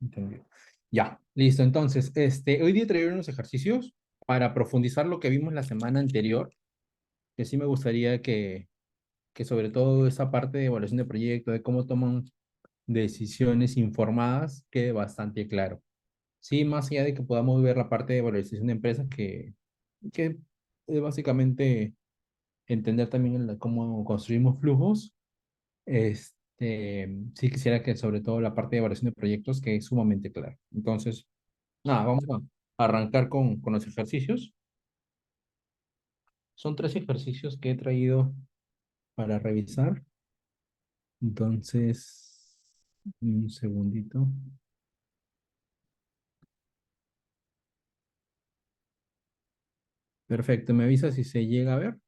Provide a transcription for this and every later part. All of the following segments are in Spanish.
Entendido. Ya, listo. Entonces, hoy día traeré unos ejercicios para profundizar lo que vimos la semana anterior, que sí me gustaría que sobre todo esa parte de evaluación de proyecto, de cómo toman decisiones informadas, quede bastante claro. Sí, más allá de que podamos ver la parte de valorización de empresas, que es básicamente entender también cómo construimos flujos. Sí quisiera que sobre todo la parte de evaluación de proyectos que es sumamente clara. Entonces, nada, vamos a arrancar con los ejercicios. Son tres ejercicios que he traído para revisar. Entonces, un segundito. Perfecto, me avisa si se llega a ver.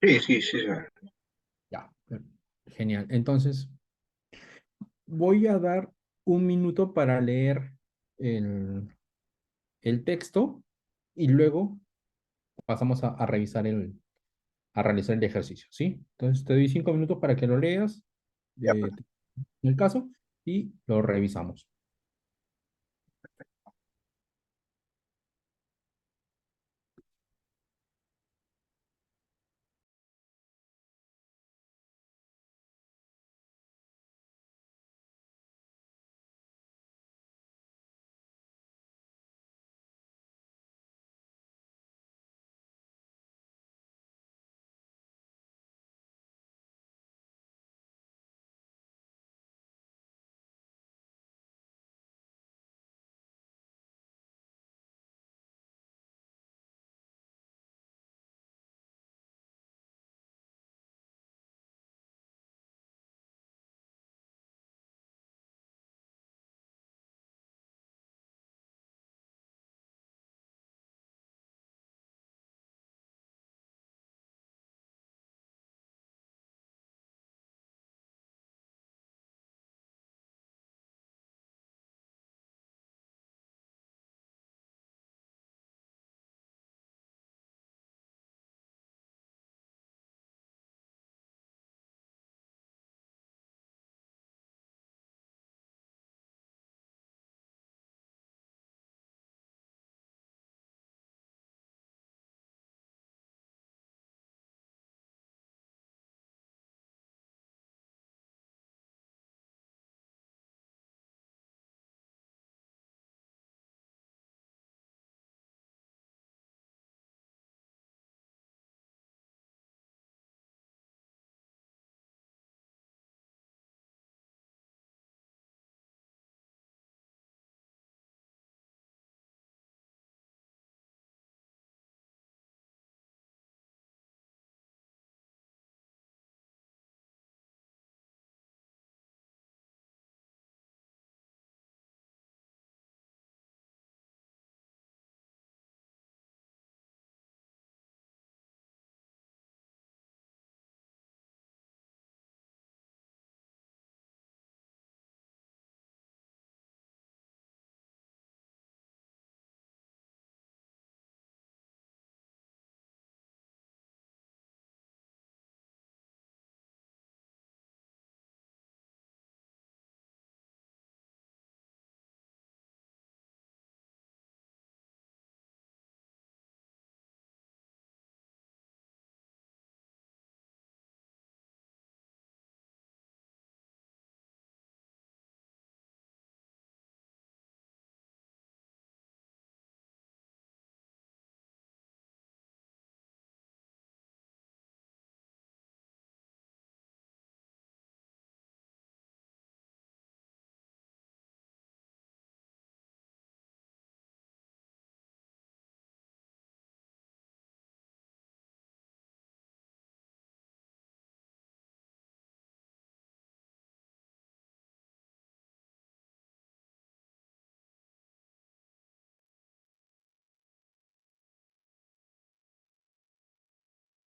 Sí, sí, sí. Ya, genial. Entonces, voy a dar un minuto para leer el, el texto y luego pasamos a revisar a realizar el ejercicio, ¿sí? Entonces, te doy 5 minutos para que lo leas, Ya, pues. en el caso, y lo revisamos.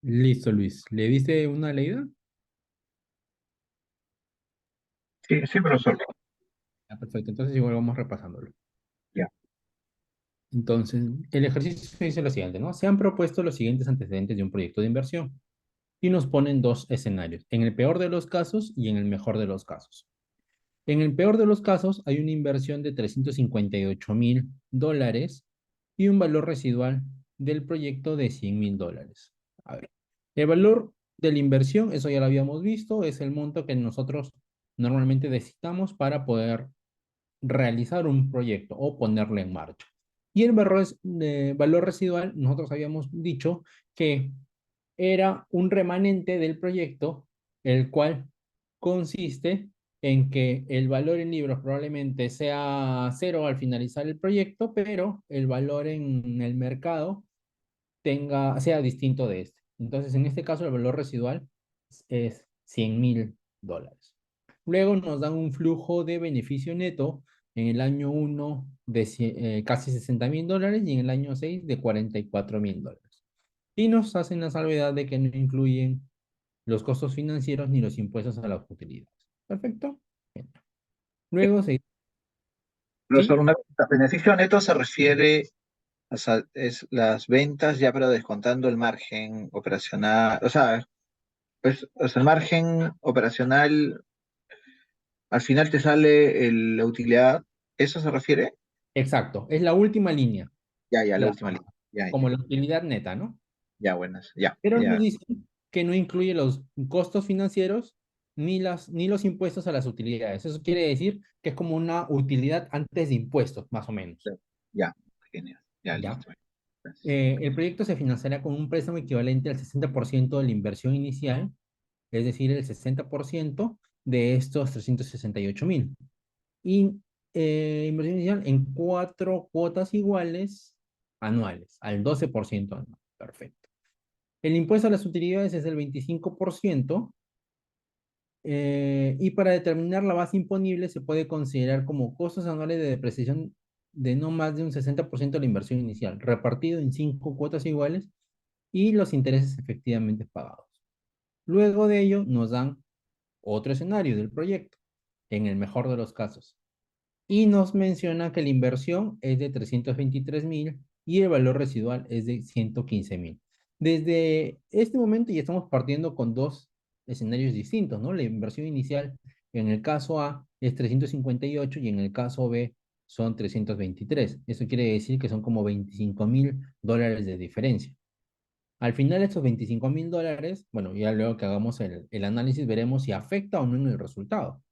Listo, Luis. ¿Le diste una leída? Sí, sí, profesor. Ah, perfecto. Entonces igual vamos repasándolo. Ya. Entonces, el ejercicio dice lo siguiente, ¿no? Se han propuesto los siguientes antecedentes de un proyecto de inversión y nos ponen dos escenarios, en el peor de los casos y en el mejor de los casos. En el peor de los casos, hay una inversión de $358.000 y un valor residual del proyecto de $100.000. A ver, el valor de la inversión, eso ya lo habíamos visto, es el monto que nosotros normalmente necesitamos para poder realizar un proyecto o ponerlo en marcha. Y el valor residual, nosotros habíamos dicho que era un remanente del proyecto, el cual consiste en que el valor en libros probablemente sea cero al finalizar el proyecto, pero el valor en el mercado sea distinto de este. Entonces, en este caso, el valor residual es $100.000. Luego nos dan un flujo de beneficio neto en el año uno de casi $60.000 y en el año 6 de $44.000. Y nos hacen la salvedad de que no incluyen los costos financieros ni los impuestos a las utilidades. ¿Perfecto? Bien. Luego, Profesor, ¿sí? una pregunta. Beneficio neto se refiere, o sea, es las ventas ya pero descontando el margen operacional, o sea, pues, o sea, el margen operacional, al final te sale la utilidad, ¿eso se refiere? Exacto. Es la última línea, Ya, la la, última línea. Ya, ya, como la utilidad neta, ¿no? ya, buenas, ya, Pero nos ya. dicen que no incluye los costos financieros ni los impuestos a las utilidades. Eso quiere decir que es como una utilidad antes de impuestos, más o menos. Ya, ya, genial, ya, ¿Ya? listo. Gracias. El proyecto se financiará con un préstamo equivalente al 60% de la inversión inicial, es decir, el 60% de estos 368.000. Y inversión inicial en cuatro cuotas iguales anuales, al 12% anual. Perfecto. El impuesto a las utilidades es del 25%, y para determinar la base imponible se puede considerar como costos anuales de depreciación de no más de un 60% de la inversión inicial, repartido en cinco cuotas iguales y los intereses efectivamente pagados. Luego de ello nos dan otro escenario del proyecto, en el mejor de los casos. Y nos menciona que la inversión es de 323.000 y el valor residual es de 115.000. Desde este momento ya estamos partiendo con dos escenarios distintos, ¿no? La inversión inicial en el caso A es 358 y en el caso B son 323. Eso quiere decir que son como $25.000 de diferencia. Al final, estos $25.000, bueno, ya luego que hagamos el análisis, veremos si afecta o no en el resultado.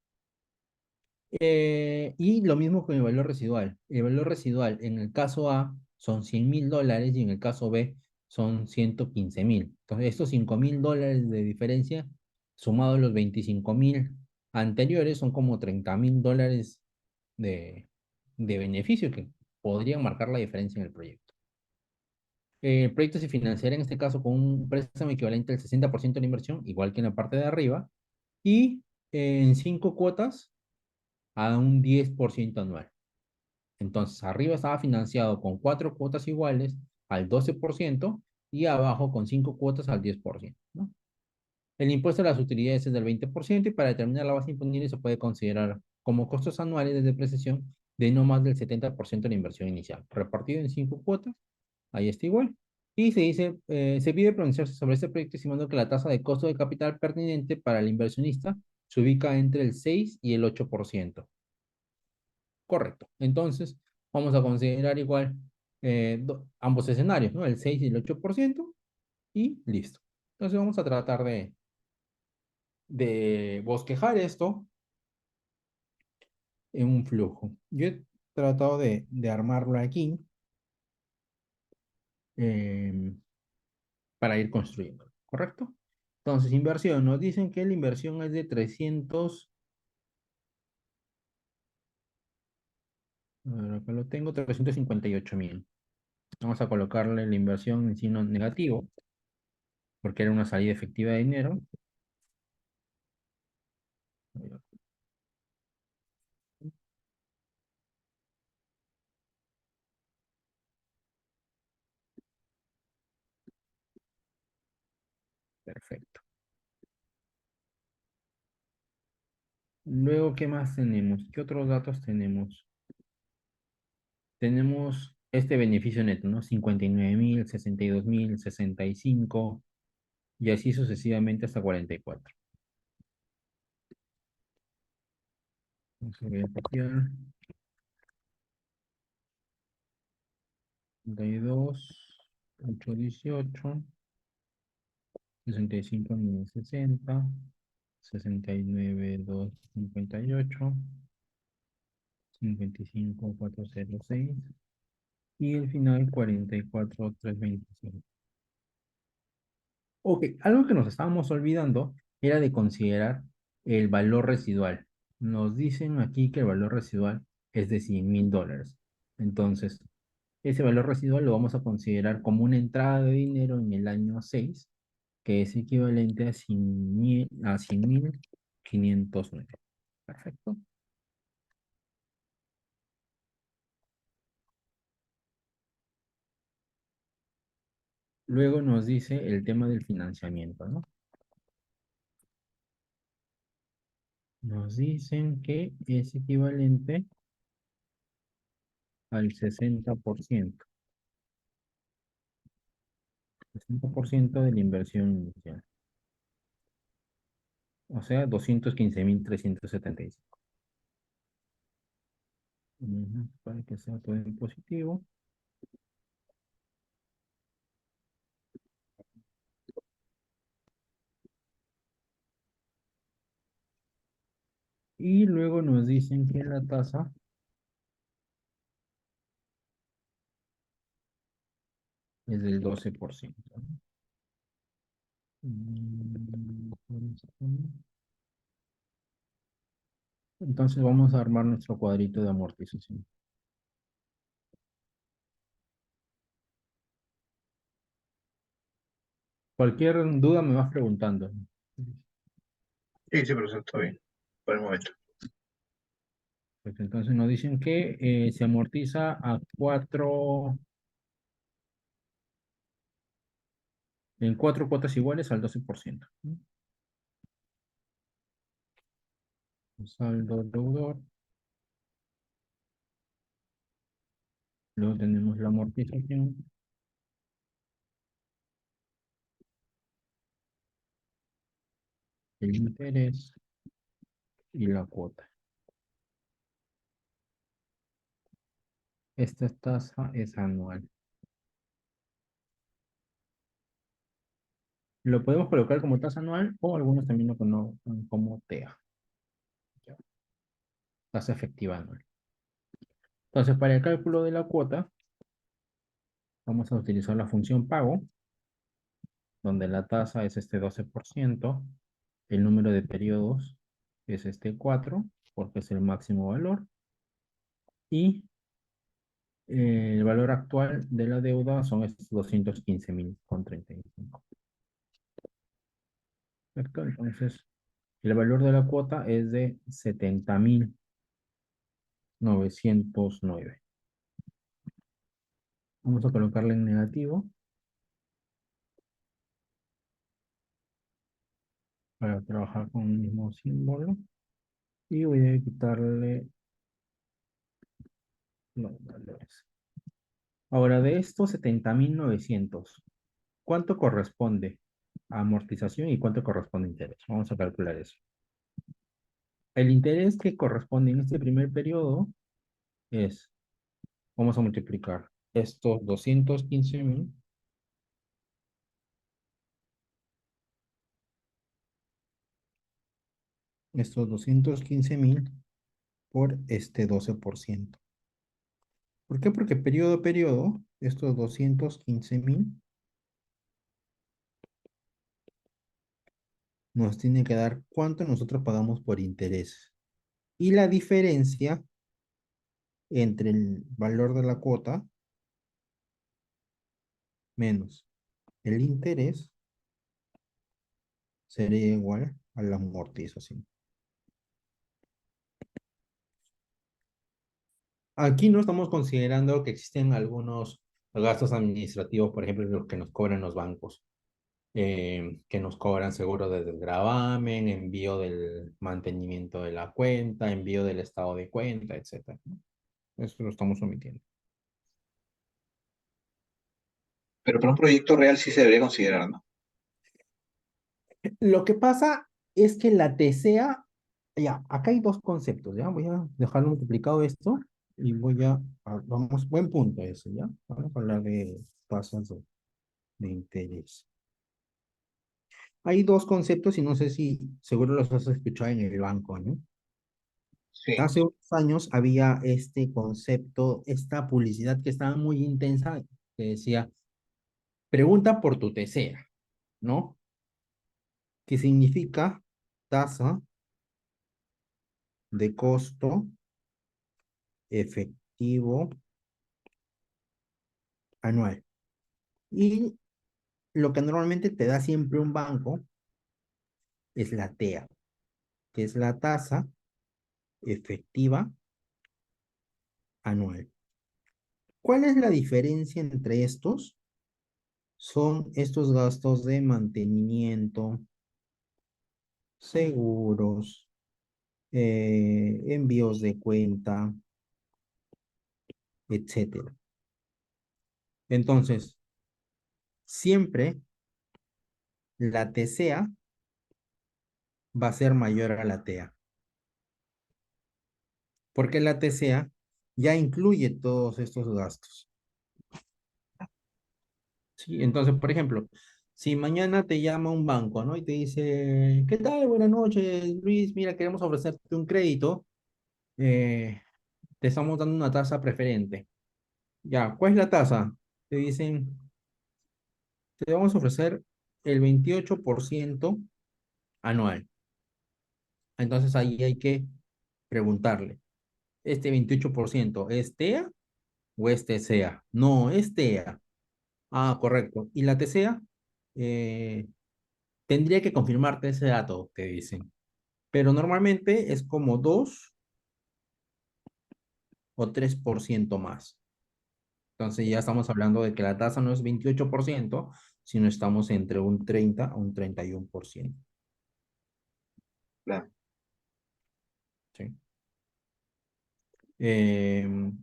Y lo mismo con el valor residual. El valor residual en el caso A son $100.000 y en el caso B son 115.000. Entonces, estos $5.000 de diferencia, sumados a los 25.000 anteriores, son como $30.000 de, de beneficio que podrían marcar la diferencia en el proyecto. El proyecto se financiará en este caso con un préstamo equivalente al 60% de la inversión, igual que en la parte de arriba, y en cinco cuotas a un 10% anual. Entonces, arriba estaba financiado con cuatro cuotas iguales al 12% y abajo con cinco cuotas al 10%, ¿no? El impuesto a las utilidades es del 20% y para determinar la base imponible se puede considerar como costos anuales de depreciación de no más del 70% de la inversión inicial, repartido en cinco cuotas, ahí está igual. Y se pide pronunciarse sobre este proyecto estimando que la tasa de costo de capital pertinente para el inversionista se ubica entre el 6 y el 8%. Correcto. Entonces, vamos a considerar igual ambos escenarios, ¿no? El 6 y el 8% y listo. Entonces, vamos a tratar de bosquejar esto en un flujo. Yo he tratado de armarlo aquí eh, para ir construyendo, ¿correcto? Entonces, inversión. Nos dicen que la inversión es de 300. A ver, acá lo tengo, 358.000. Vamos a colocarle la inversión en signo negativo, porque era una salida efectiva de dinero. Perfecto. Luego, ¿qué más tenemos? ¿Qué otros datos tenemos? Tenemos este beneficio neto, ¿no? 59.000, 62.000, 65 y así sucesivamente hasta 44. Entonces voy a copiar 32, 818, 65 menos 60, 69, 258, 55, 406 y el final 44, 325. Ok, algo que nos estábamos olvidando era de considerar el valor residual. Nos dicen aquí que el valor residual es de $100,000. Entonces, ese valor residual lo vamos a considerar como una entrada de dinero en el año 6, que es equivalente a 100,509. Perfecto. Luego nos dice el tema del financiamiento, ¿no? Nos dicen que es equivalente al 60%. 60% de la inversión inicial. O sea, 215,375. Para que sea todo en positivo. Y luego nos dicen que la tasa es del 12%. Mm, Entonces vamos a armar nuestro cuadrito de amortización. Cualquier duda me vas preguntando. Sí, sí, profesor, está bien. Por el momento. Pues entonces nos dicen que se amortiza en cuatro cuotas iguales al 12%. Saldo deudor. Luego tenemos la amortización, el interés y la cuota. Esta tasa es anual. Lo podemos colocar como tasa anual o algunos también lo conocen como TEA, ¿ya? Tasa efectiva anual. Entonces, para el cálculo de la cuota, vamos a utilizar la función pago, donde la tasa es este 12%, el número de periodos es este 4, porque es el máximo valor, y el valor actual de la deuda son estos 215,035. ¿Cierto? Entonces, el valor de la cuota es de 70,909. Vamos a colocarle en negativo para trabajar con el mismo símbolo. Y voy a quitarle los valores. Ahora, de estos 70,900, ¿cuánto corresponde a amortización y cuánto corresponde a interés? Vamos a calcular eso. El interés que corresponde en este primer periodo es, vamos a multiplicar estos 215,000, por este 12%. ¿Por qué? Porque periodo a periodo, estos 215,000 nos tiene que dar cuánto nosotros pagamos por interés. Y la diferencia entre el valor de la cuota menos el interés sería igual a la amortización. Aquí no estamos considerando que existen algunos gastos administrativos, por ejemplo, los que nos cobran los bancos, que nos cobran seguro de desgravamen, envío del mantenimiento de la cuenta, envío del estado de cuenta, etcétera, ¿no? Eso lo estamos omitiendo. Pero para un proyecto real sí se debería considerar, ¿no? Lo que pasa es que la TCA Ya, acá hay dos conceptos, ¿ya? Voy a dejarlo multiplicado esto y vamos, buen punto eso, ¿ya? Vamos a hablar de tasas de interés. Hay dos conceptos y no sé si seguro los has escuchado en el banco, ¿no? Sí, Hace unos años había este concepto, esta publicidad que estaba muy intensa, que decía, pregunta por tu TCA, ¿no? Que significa tasa de costo efectivo anual. Y lo que normalmente te da siempre un banco es la TEA, que es la tasa efectiva anual. ¿Cuál es la diferencia entre estos? Son estos gastos de mantenimiento, seguros, envíos de cuenta, etcétera. Entonces, siempre la TCA va a ser mayor a la TEA, porque la TCA ya incluye todos estos gastos. ¿Sí? Entonces, por ejemplo, si mañana te llama un banco, ¿no? Y te dice, ¿qué tal? Buenas noches, Luis. Mira, queremos ofrecerte un crédito. eh, Te estamos dando una tasa preferente. Ya, ¿cuál es la tasa? Te dicen, te vamos a ofrecer el 28% anual. Entonces ahí hay que preguntarle, ¿este 28% es TEA o es TCA? No, es TEA. Ah, correcto. ¿Y la TCA? Eh, Tendría que confirmarte ese dato, te dicen. Pero normalmente es como 2 o 3% más. Entonces ya estamos hablando de que la tasa no es 28%, sino estamos entre un 30 a un 31%. claro. ¿Sí? Em,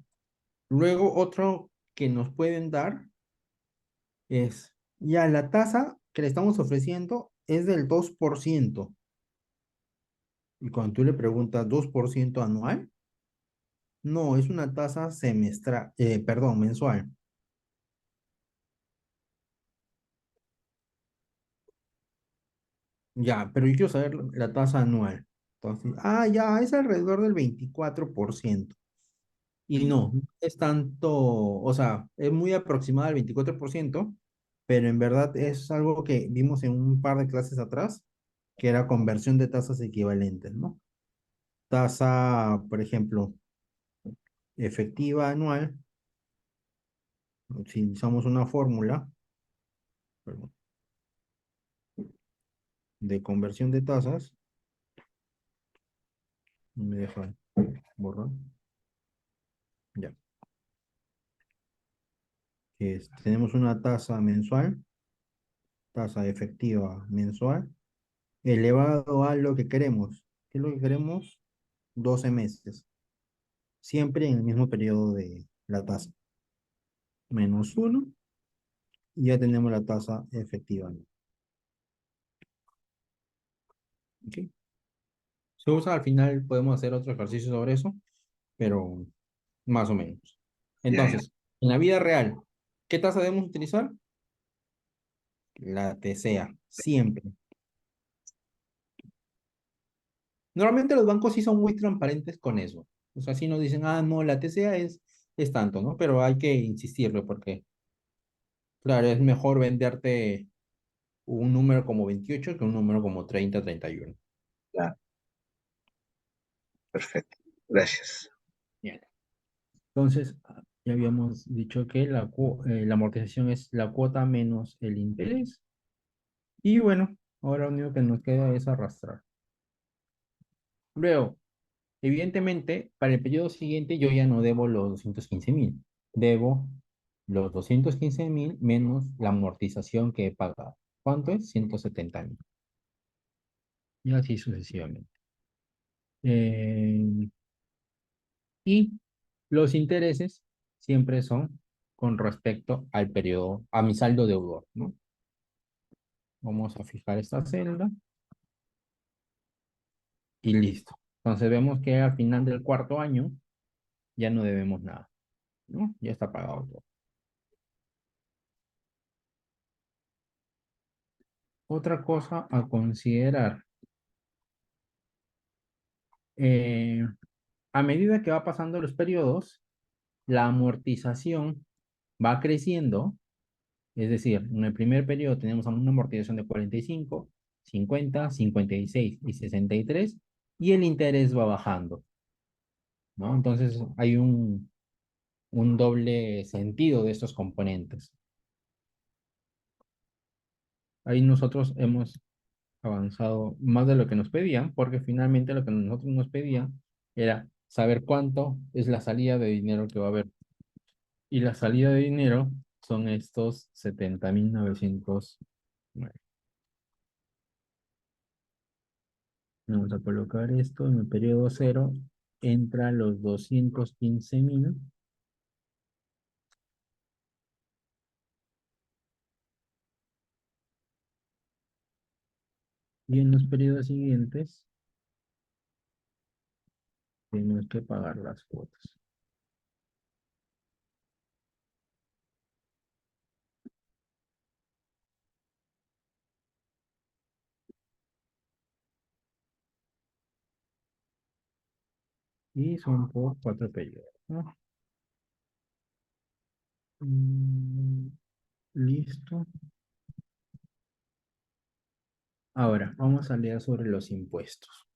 Luego otro que nos pueden dar es, ya la tasa que le estamos ofreciendo es del 2%. Y cuando tú le preguntas 2% anual, no, es una tasa semestral, perdón, mensual. Ya, pero yo quiero saber la tasa anual. Entonces, ya, es alrededor del 24%. Y Mm, no es tanto, o sea, es muy aproximada al 24%, pero en verdad es algo que vimos en un par de clases atrás, que era conversión de tasas equivalentes, ¿no? Tasa, por ejemplo, efectiva anual, si usamos una fórmula, perdón, de conversión de tasas, no me deja borrar, ya, tenemos una tasa mensual, tasa efectiva mensual, elevado a lo que queremos. ¿Qué es lo que queremos? 12 meses, siempre en el mismo periodo de la tasa. Menos uno, y ya tenemos la tasa efectiva. ¿Ok? Se usa, al final podemos hacer otro ejercicio sobre eso, pero más o menos. ya, ya. Entonces, en la vida real, ¿qué tasa debemos utilizar? La TCA, siempre. Normalmente los bancos sí son muy transparentes con eso. O sea, sí nos dicen, no, la TCA es tanto, ¿no? Pero hay que insistirlo porque, claro, es mejor venderte un número como 28 que un número como 30, 31. Ya, perfecto. Gracias. Bien. Entonces, ya habíamos dicho que la amortización es la cuota menos el interés. Y bueno, ahora lo único que nos queda es arrastrar. Luego, evidentemente, para el periodo siguiente yo ya no debo los 215.000. Debo los 215.000 menos la amortización que he pagado. ¿Cuánto es? 170.000. Y así sucesivamente. Eh, y los intereses siempre son con respecto al periodo, a mi saldo deudor, ¿no? Vamos a fijar esta celda y listo. Entonces vemos que al final del cuarto año ya no debemos nada, ¿no? Ya está pagado todo. Otra cosa a considerar, eh, a medida que va pasando los periodos, la amortización va creciendo. Es decir, en el primer periodo tenemos una amortización de 45, 50, 56 y 63 y el interés va bajando, ¿no? Entonces hay un doble sentido de estos componentes. Ahí nosotros hemos avanzado más de lo que nos pedían, porque finalmente lo que nosotros nos pedían era saber cuánto es la salida de dinero que va a haber. Y la salida de dinero son estos 70.909. Vamos a colocar esto en el periodo cero, entra los 215.000 y en los periodos siguientes tenemos que pagar las cuotas. Y son por 4 periodos, ¿no? Listo. Ahora, vamos a leer sobre los impuestos.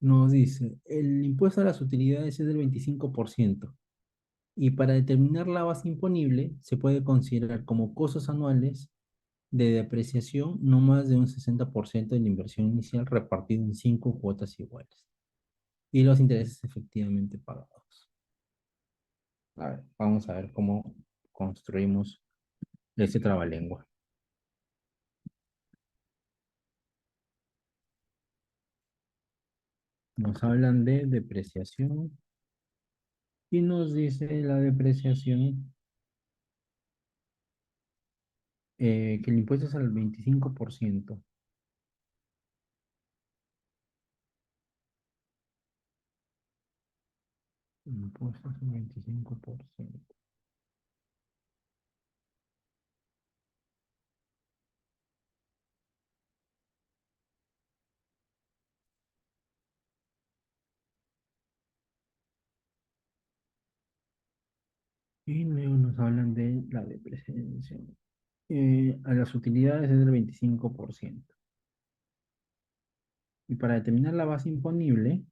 Nos dice, el impuesto a las utilidades es del 25% y para determinar la base imponible se puede considerar como costos anuales de depreciación no más de un 60% de la inversión inicial repartido en 5 cuotas iguales y los intereses efectivamente pagados. A ver, vamos a ver cómo construimos ese trabalengua. Nos hablan de depreciación y nos dice la depreciación que el impuesto es al 25%. Impuestos al 25%. Y luego nos hablan de la depreciación. A las utilidades es del 25%. Y para determinar la base imponible,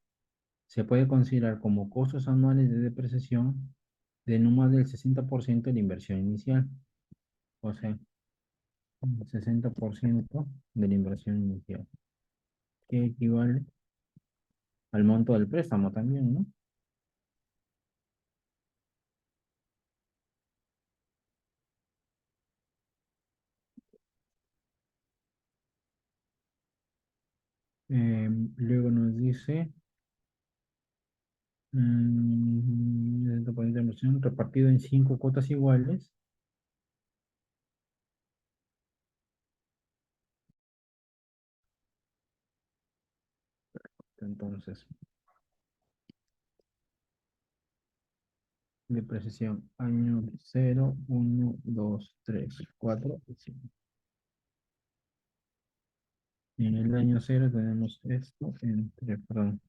se puede considerar como costos anuales de depreciación de no más del 60% de la inversión inicial. O sea, el 60% de la inversión inicial, que equivale al monto del préstamo también, ¿no? Luego nos dice, 60% de inversión repartido en 5 cuotas iguales. Entonces, depreciación año cero, uno, 2, 3, 4 y 5. Y en el año cero tenemos esto entre, perdón,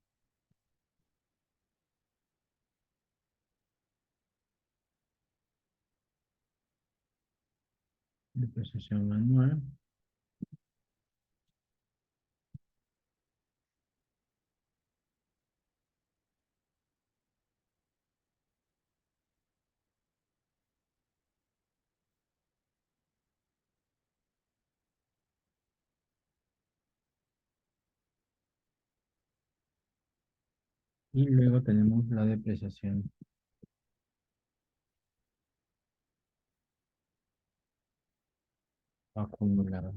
depreciación anual. Y luego tenemos la depreciación acumulada.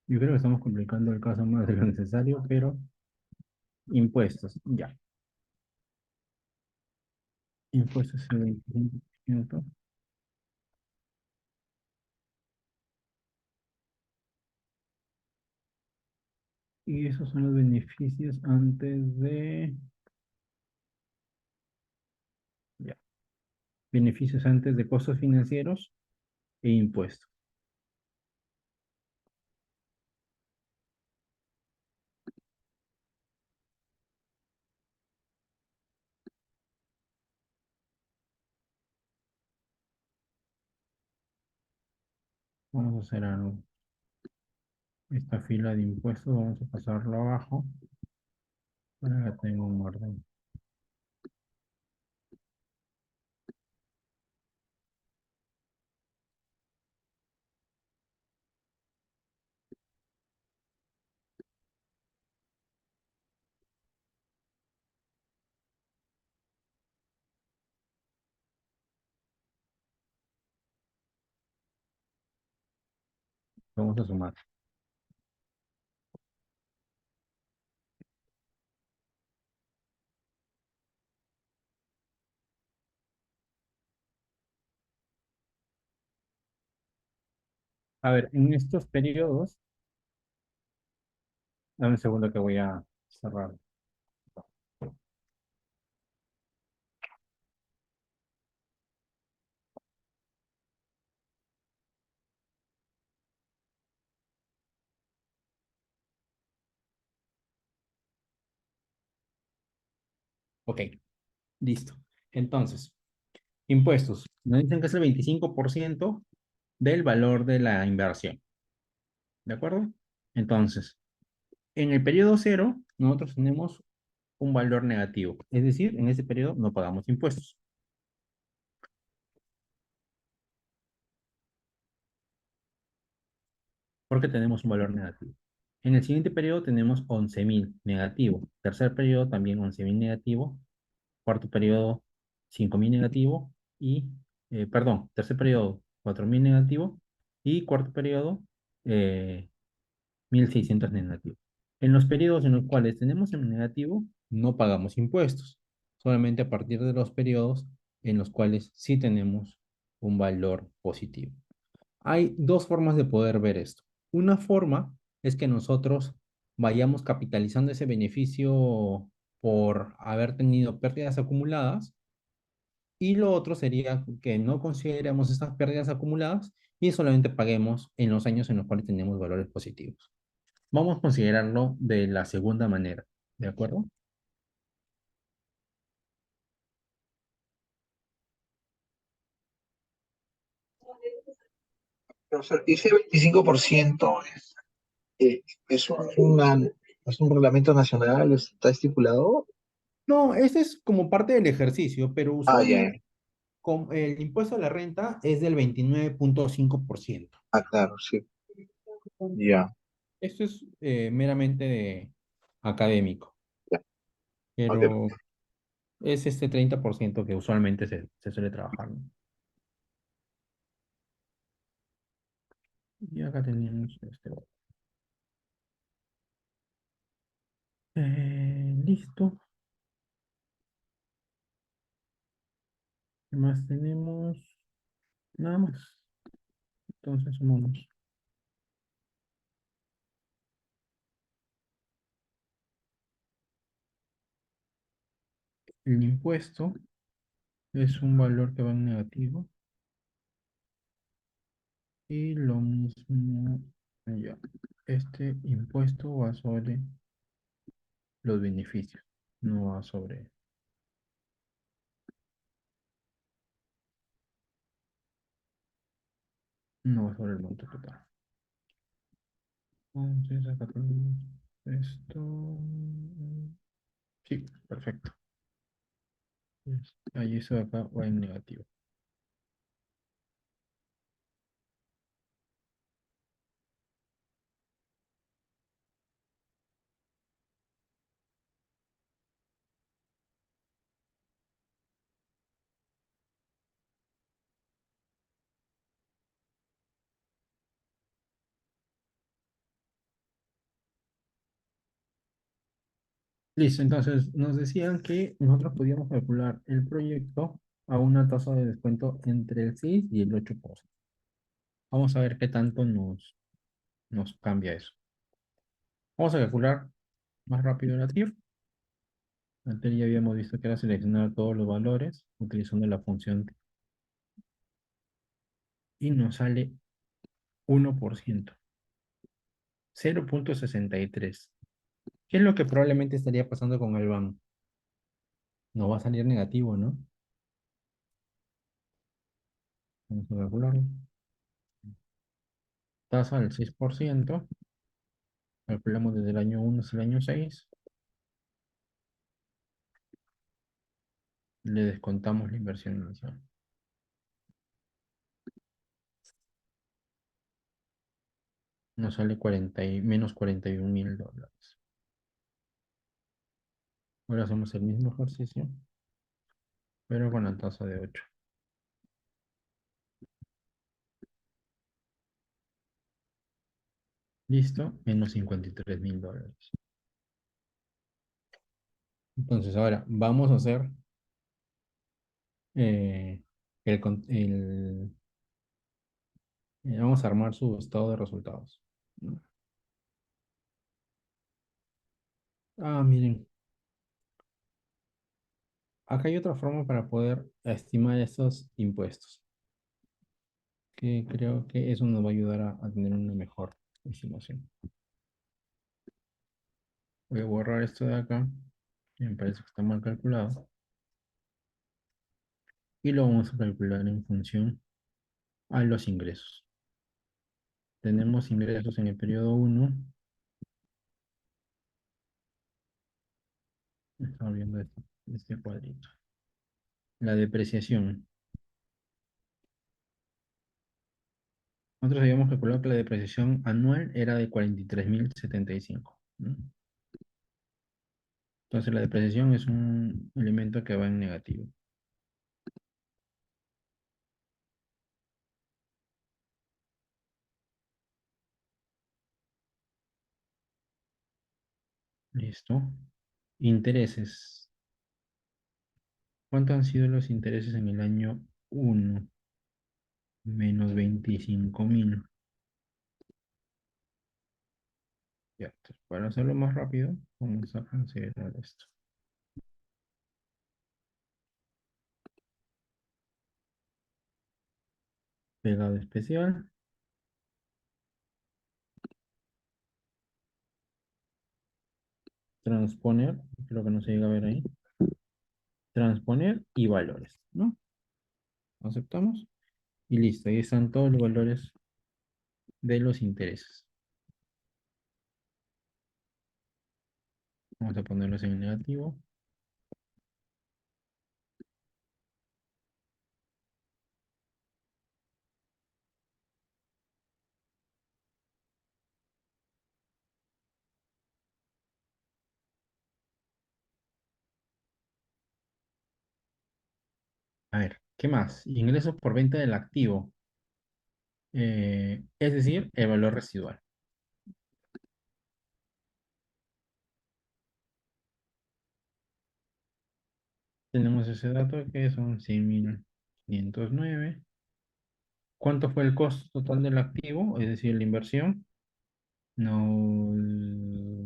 Yo creo que estamos complicando el caso más de lo necesario, pero impuestos, ya. Impuestos el 25%. Y esos son los beneficios antes de... Ya. Beneficios antes de costos financieros e impuestos. Vamos a hacer algo. Esta fila de impuestos, vamos a pasarlo abajo para que tenga un orden. Vamos a sumar. A ver, en estos periodos, dame un segundo que voy a cerrar. Ok, listo. Entonces, impuestos. Nos dicen que es el 25% del valor de la inversión. ¿De acuerdo? Entonces, en el periodo cero, nosotros tenemos un valor negativo. Es decir, en ese periodo no pagamos impuestos, porque tenemos un valor negativo. En el siguiente periodo tenemos 11.000 negativo. Tercer periodo también 11.000 negativo. Cuarto periodo 5.000 negativo. Y, perdón, tercer periodo 4.000 negativo. Y cuarto periodo 1.600 negativo. En los periodos en los cuales tenemos el negativo, no pagamos impuestos. Solamente a partir de los periodos en los cuales sí tenemos un valor positivo. Hay dos formas de poder ver esto. Una forma es que nosotros vayamos capitalizando ese beneficio por haber tenido pérdidas acumuladas, y lo otro sería que no consideremos estas pérdidas acumuladas y solamente paguemos en los años en los cuales tenemos valores positivos. Vamos a considerarlo de la segunda manera, ¿de acuerdo? Profesor, ese 25% es es un reglamento nacional, está estipulado. No, este es como parte del ejercicio, pero Ah, ya, usualmente el impuesto a la renta es del 29.5%. ah, claro, sí, ya, Esto es meramente académico, ya, ok. pero es este 30% que usualmente se suele trabajar, ¿no? Y acá tenemos este. Listo. ¿Qué más tenemos? Nada más. Entonces sumamos. El impuesto es un valor que va en negativo. Y lo mismo allá. Este impuesto va sobre los beneficios, no va sobre, no va sobre el monto total. Entonces acá tenemos esto. Sí, perfecto. Ahí eso de acá va en negativo. Listo, entonces nos decían que nosotros podíamos calcular el proyecto a una tasa de descuento entre el 6 y el 8%. Vamos a ver qué tanto nos cambia eso. Vamos a calcular más rápido la TIR. Antes ya habíamos visto que era seleccionar todos los valores utilizando la función y nos sale 1%, 0,63. ¿Qué es lo que probablemente estaría pasando con el BAN? Nos va a salir negativo, ¿no? Vamos a calcularlo. Tasa del 6%. Calculamos desde el año 1 hasta el año 6. Le descontamos la inversión inicial. Nos sale menos $41.000. Ahora hacemos el mismo ejercicio, pero con la tasa de 8. Listo, menos $53.000. Entonces ahora vamos a hacer eh, vamos a armar su estado de resultados, ¿no? Miren, acá hay otra forma para poder estimar estos impuestos, que creo que eso nos va a ayudar a tener una mejor estimación. Voy a borrar esto de acá, que me parece que está mal calculado, y lo vamos a calcular en función a los ingresos. Tenemos ingresos en el periodo 1. Estamos viendo este cuadrito. La depreciación. Nosotros habíamos calculado que la depreciación anual era de 43.075, ¿no? Entonces la depreciación es un elemento que va en negativo. Listo. Intereses. ¿Cuántos han sido los intereses en el año 1? Menos 25.000. Ya, entonces, para hacerlo más rápido, vamos a considerar esto. Pegado especial, transponer, creo que no se llega a ver ahí, transponer y valores, ¿no? Aceptamos y listo, ahí están todos los valores de los intereses. Vamos a ponerlos en negativo. A ver, ¿qué más? Ingresos por venta del activo, es decir, el valor residual. Tenemos ese dato que son 100.509. ¿Cuánto fue el costo total del activo? Es decir, la inversión. Nos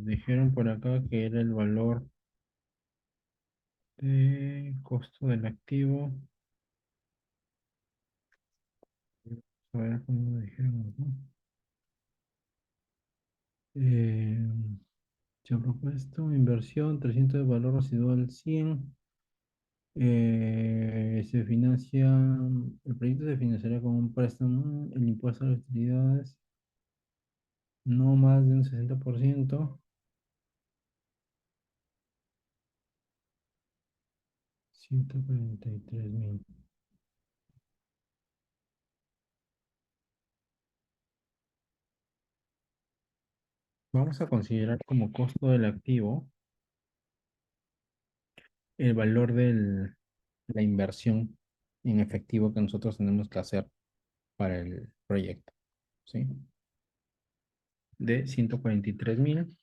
dijeron por acá que era el valor de costo del activo. A ver, ¿cómo dijeron, no? Eh, Se ha propuesto inversión 300 de valor residual 100. Se financia, el proyecto se financiaría con un préstamo, el impuesto a las utilidades no más de un 60%, 143.000. Vamos a considerar como costo del activo el valor de la inversión en efectivo que nosotros tenemos que hacer para el proyecto, ¿sí? De 143.000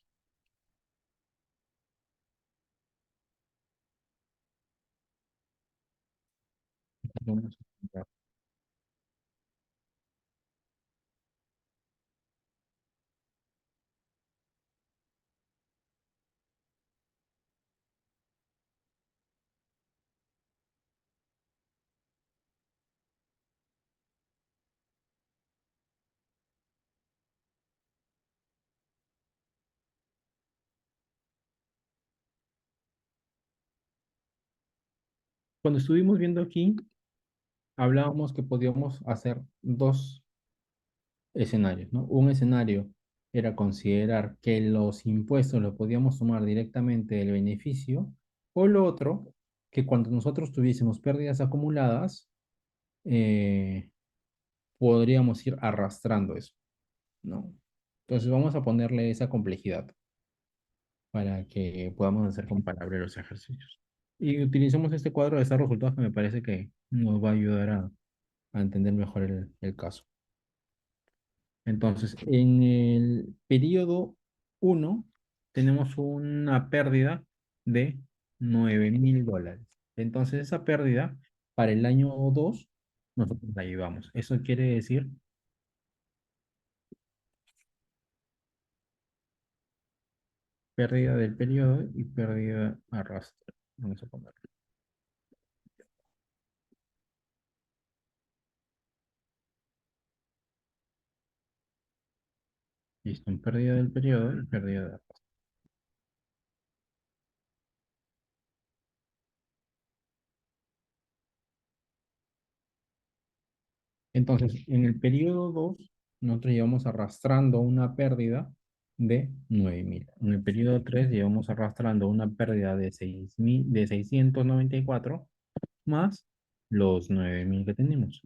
Vamos a comprar. Cuando estuvimos viendo aquí, hablábamos que podíamos hacer dos escenarios, ¿no? Un escenario era considerar que los impuestos los podíamos tomar directamente del beneficio, o lo otro, que cuando nosotros tuviésemos pérdidas acumuladas, eh, podríamos ir arrastrando eso, ¿no? Entonces vamos a ponerle esa complejidad para que podamos hacer comparables los ejercicios. Y utilizamos este cuadro de estos resultados que me parece que nos va a ayudar a entender mejor el caso. Entonces, en el periodo uno tenemos una pérdida de $9.000. Entonces, esa pérdida para el año 2 nosotros la llevamos. Eso quiere decir pérdida del periodo y pérdida arrastre. Vamos a ponerlo. Listo, en pérdida del periodo y pérdida de arrastre. Entonces, en el periodo 2 nosotros llevamos arrastrando una pérdida de 9.000. En el periodo 3 llevamos arrastrando una pérdida de 6.000, de 694 más los 9.000 que tenemos.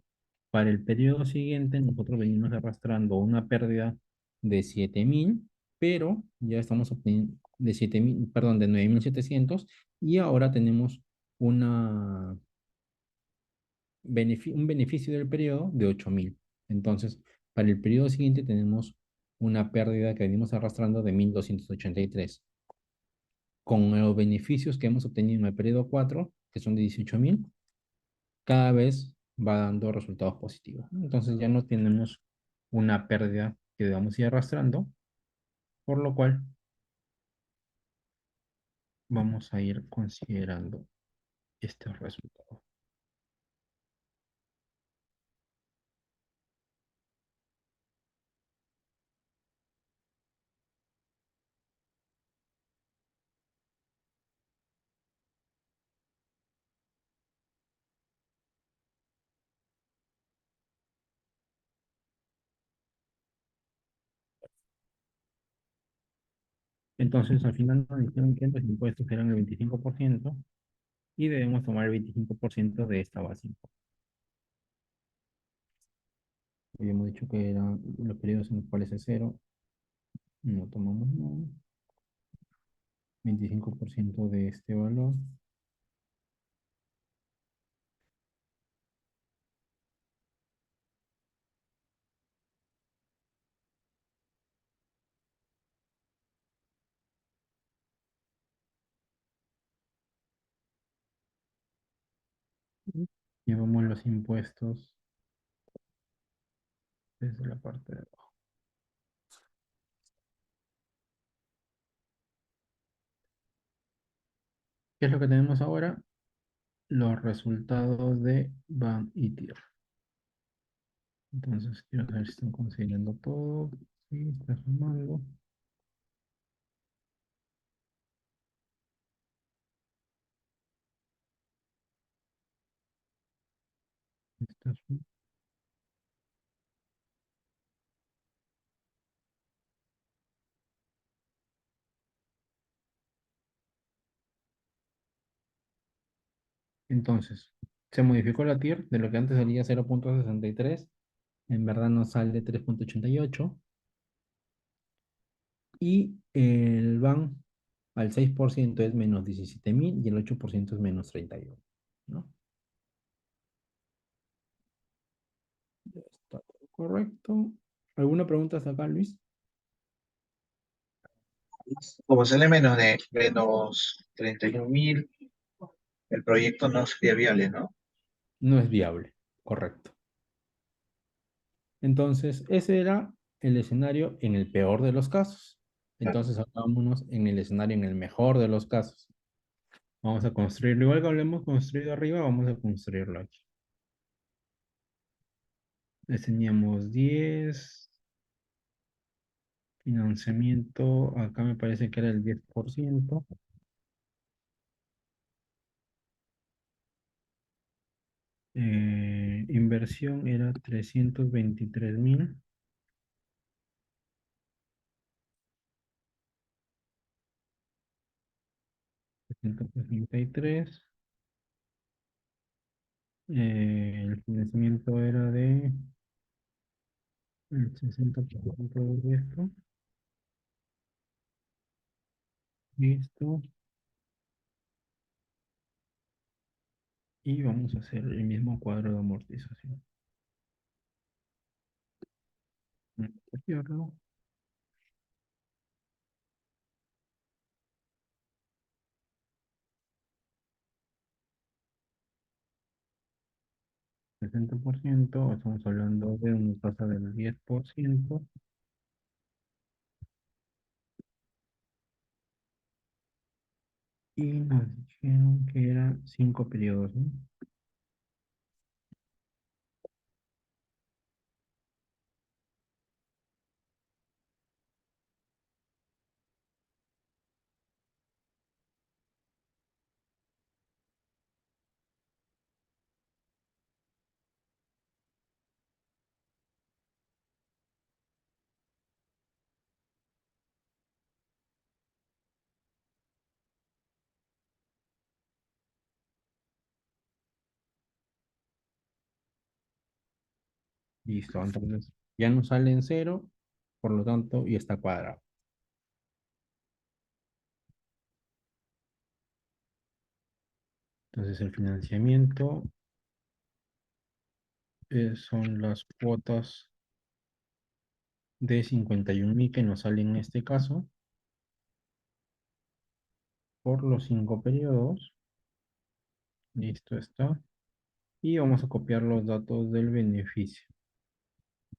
Para el periodo siguiente, nosotros venimos arrastrando una pérdida de 7.000, pero ya estamos obteniendo de 7.000, perdón, de 9.700, y ahora tenemos una un beneficio del periodo de 8.000. Entonces, para el periodo siguiente tenemos una pérdida que venimos arrastrando de 1.283. Con los beneficios que hemos obtenido en el periodo 4, que son de 18.000, cada vez va dando resultados positivos, ¿no? Entonces ya no tenemos una pérdida que debamos ir arrastrando, por lo cual vamos a ir considerando estos resultados. Entonces, al final nos dijeron que los impuestos eran el 25% y debemos tomar el 25% de esta base. Habíamos dicho que eran los periodos en los cuales es cero, no tomamos nada. 25% de este valor. Llevamos los impuestos desde la parte de abajo. ¿Qué es lo que tenemos ahora? Los resultados de BAM y TIR. Entonces, quiero saber si están considerando todo. Sí, está sumando. Está Entonces, se modificó la TIR de lo que antes salía 0.63. En verdad nos sale 3.88. Y el BAM al 6% es menos 17.000 y el 8% es menos 31, ¿no? Ya está todo correcto. ¿Alguna pregunta hasta acá, Luis? Como sale menos 31.000, el proyecto no sería viable, ¿no? no es viable, correcto. Entonces, ese era el escenario en el peor de los casos. Entonces, ahora vámonos en el escenario en el mejor de los casos. Vamos a construirlo igual que lo hemos construido arriba, vamos a construirlo aquí. Les teníamos 10 financiamiento, acá me parece que era el 10%. Inversión era 323.000, 333. El financiamiento era de el 60% de esto. Listo. Y vamos a hacer el mismo cuadro de amortización. Copiarlo. 60%, estamos hablando de una tasa del 10%. Y nos dijeron que eran 5 periodos, ¿no? Listo, entonces ya no sale en cero, por lo tanto, y está cuadrado. Entonces el financiamiento son las cuotas de 51.000 que nos salen en este caso por los 5 periodos. Listo está. Y vamos a copiar los datos del beneficio,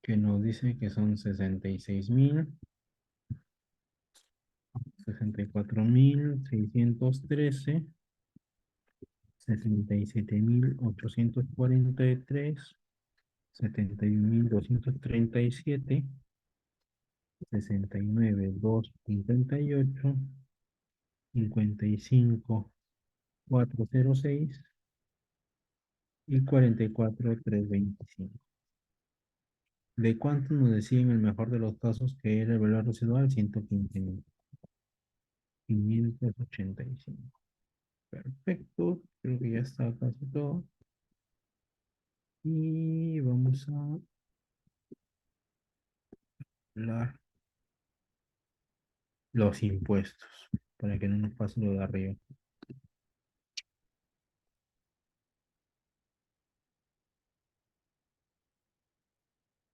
que nos dice que son 66.000, 64.613, 67.843, 71.237, 69.258, 55.406 y 44.325. ¿De cuánto nos decía en el mejor de los casos que era el valor residual? 115.585. Perfecto, creo que ya está casi todo. Y vamos a hablar los impuestos, para que no nos pase lo de arriba.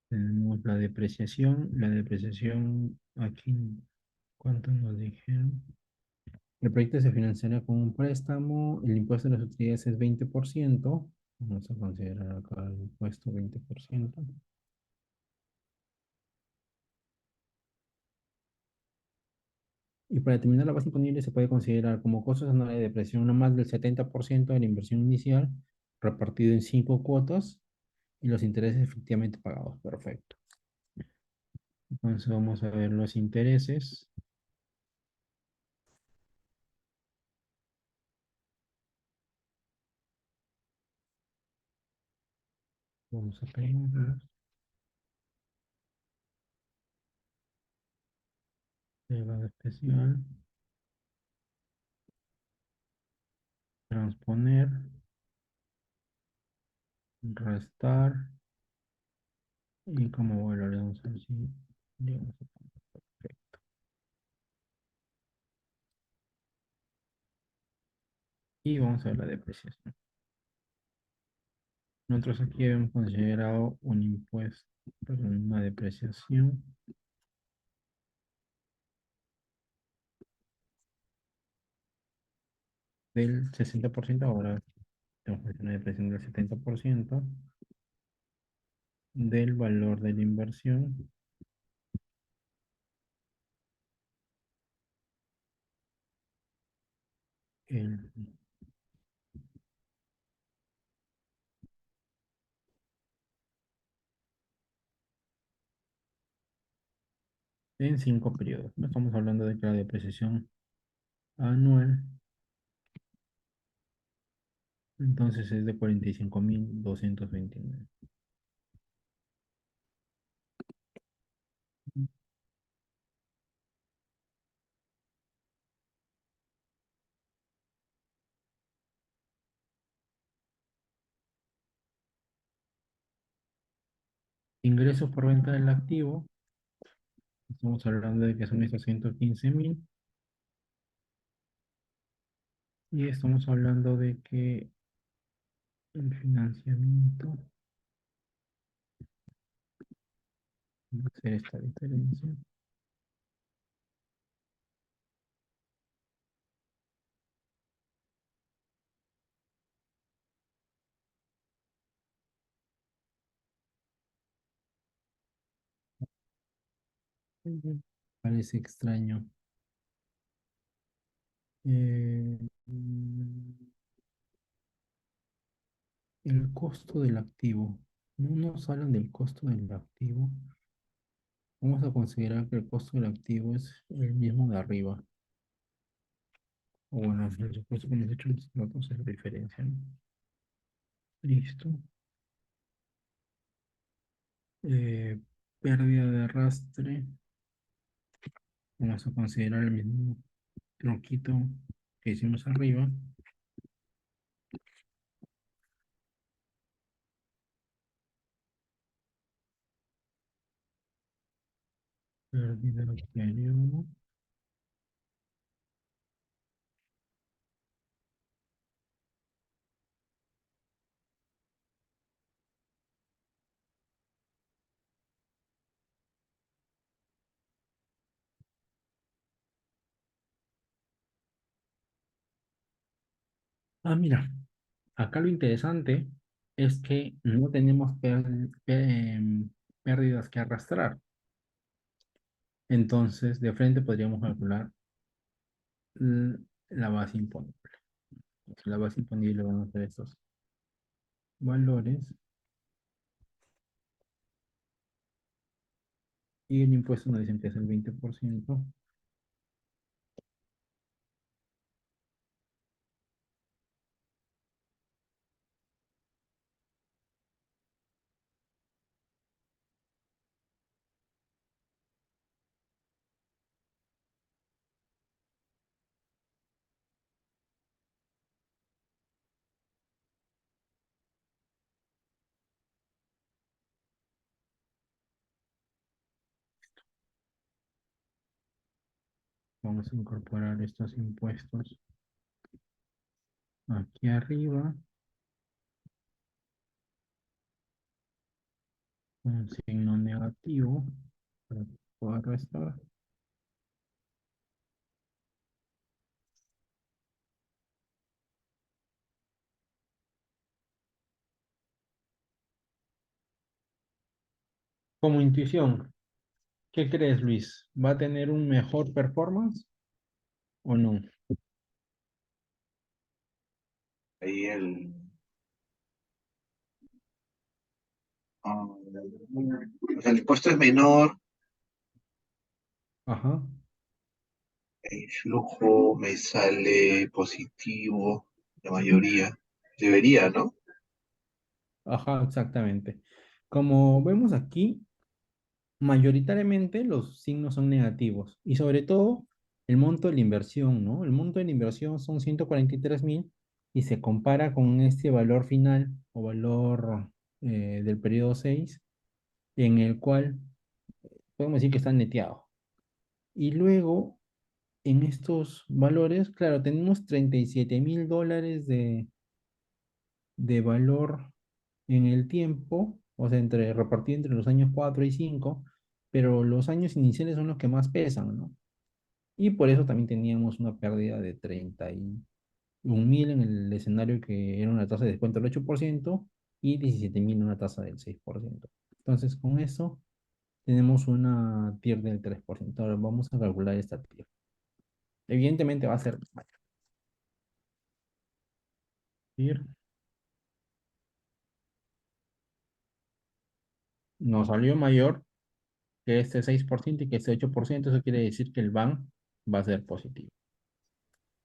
Tenemos la depreciación aquí, ¿cuánto nos dijeron? El proyecto se financiará con un préstamo, el impuesto de las utilidades es 20%, vamos a considerar acá el impuesto 20%. Y para determinar la base imponible se puede considerar como costos anuales de depreciación no más del 70% de la inversión inicial, repartido en 5 cuotas, y los intereses efectivamente pagados. Perfecto. Entonces vamos a ver los intereses. Vamos a pegarlos. Pegada especial. Transponer. Restar. Y como valor le vamos a decir, le vamos a poner perfecto. Y vamos a ver la depreciación. Nosotros aquí hemos considerado un impuesto, perdón, una depreciación del 60% ahora. Tenemos una depreciación del 70% del valor de la inversión en, en 5 periodos. No estamos hablando de que la depreciación anual, entonces es de 45.229. Ingresos por venta del activo, estamos hablando de que son esos 115.000 y estamos hablando de que el financiamiento va a ser esta diferencia. Ujú. Parece extraño. El costo del activo. No nos hablan del costo del activo. Vamos a considerar que el costo del activo es el mismo de arriba. O bueno, el supuesto que hemos hecho los datos es la diferencia, ¿no? Listo. Eh, pérdida de arrastre. Vamos a considerar el mismo tronquito que hicimos arriba. Pérdida de periodo. Ah, mira, acá lo interesante es que no tenemos pérdidas que arrastrar. Entonces, de frente podríamos calcular la base imponible. Entonces, la base imponible van a ser estos valores y el impuesto nos dicen que es el 20%. Vamos a incorporar estos impuestos aquí arriba, un signo negativo para que pueda restar. Como intuición, ¿qué crees, Luis? ¿Va a tener un mejor performance o no? Ahí o sea, el impuesto es menor, Ajá, el flujo me sale positivo, la mayoría. Debería, ¿no? ajá, exactamente. Como vemos aquí, mayoritariamente los signos son negativos y sobre todo el monto de la inversión, ¿no? El monto de la inversión son 143.000 y se compara con este valor final o valor del periodo 6 en el cual podemos decir que está neteado. Y luego en estos valores, claro, tenemos 37.000 dólares de valor en el tiempo, o sea, repartido entre los años 4 y 5, pero los años iniciales son los que más pesan, ¿no? Y por eso también teníamos una pérdida de 30 1.000 en el escenario que era una tasa de descuento del 8% y 17.000 una tasa del 6%. Entonces, con eso tenemos una TIR del 3%. Ahora vamos a calcular esta TIR. Evidentemente va a ser mayor. TIR nos salió mayor que este 6% y que este 8%. Eso quiere decir que el BAN va a ser positivo.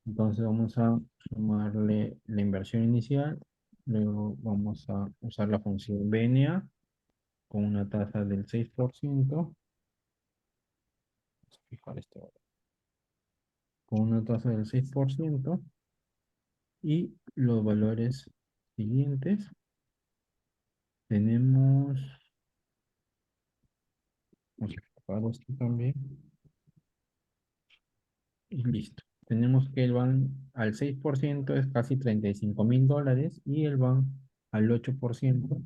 Entonces vamos a sumarle la inversión inicial, luego vamos a usar la función BNA con una tasa del 6%. Vamos a fijar este valor. Con una tasa del 6% y los valores siguientes tenemos, vamos a fijar esto también y listo. Tenemos que el BAN al 6% es casi $35.000 y el BAN al 8%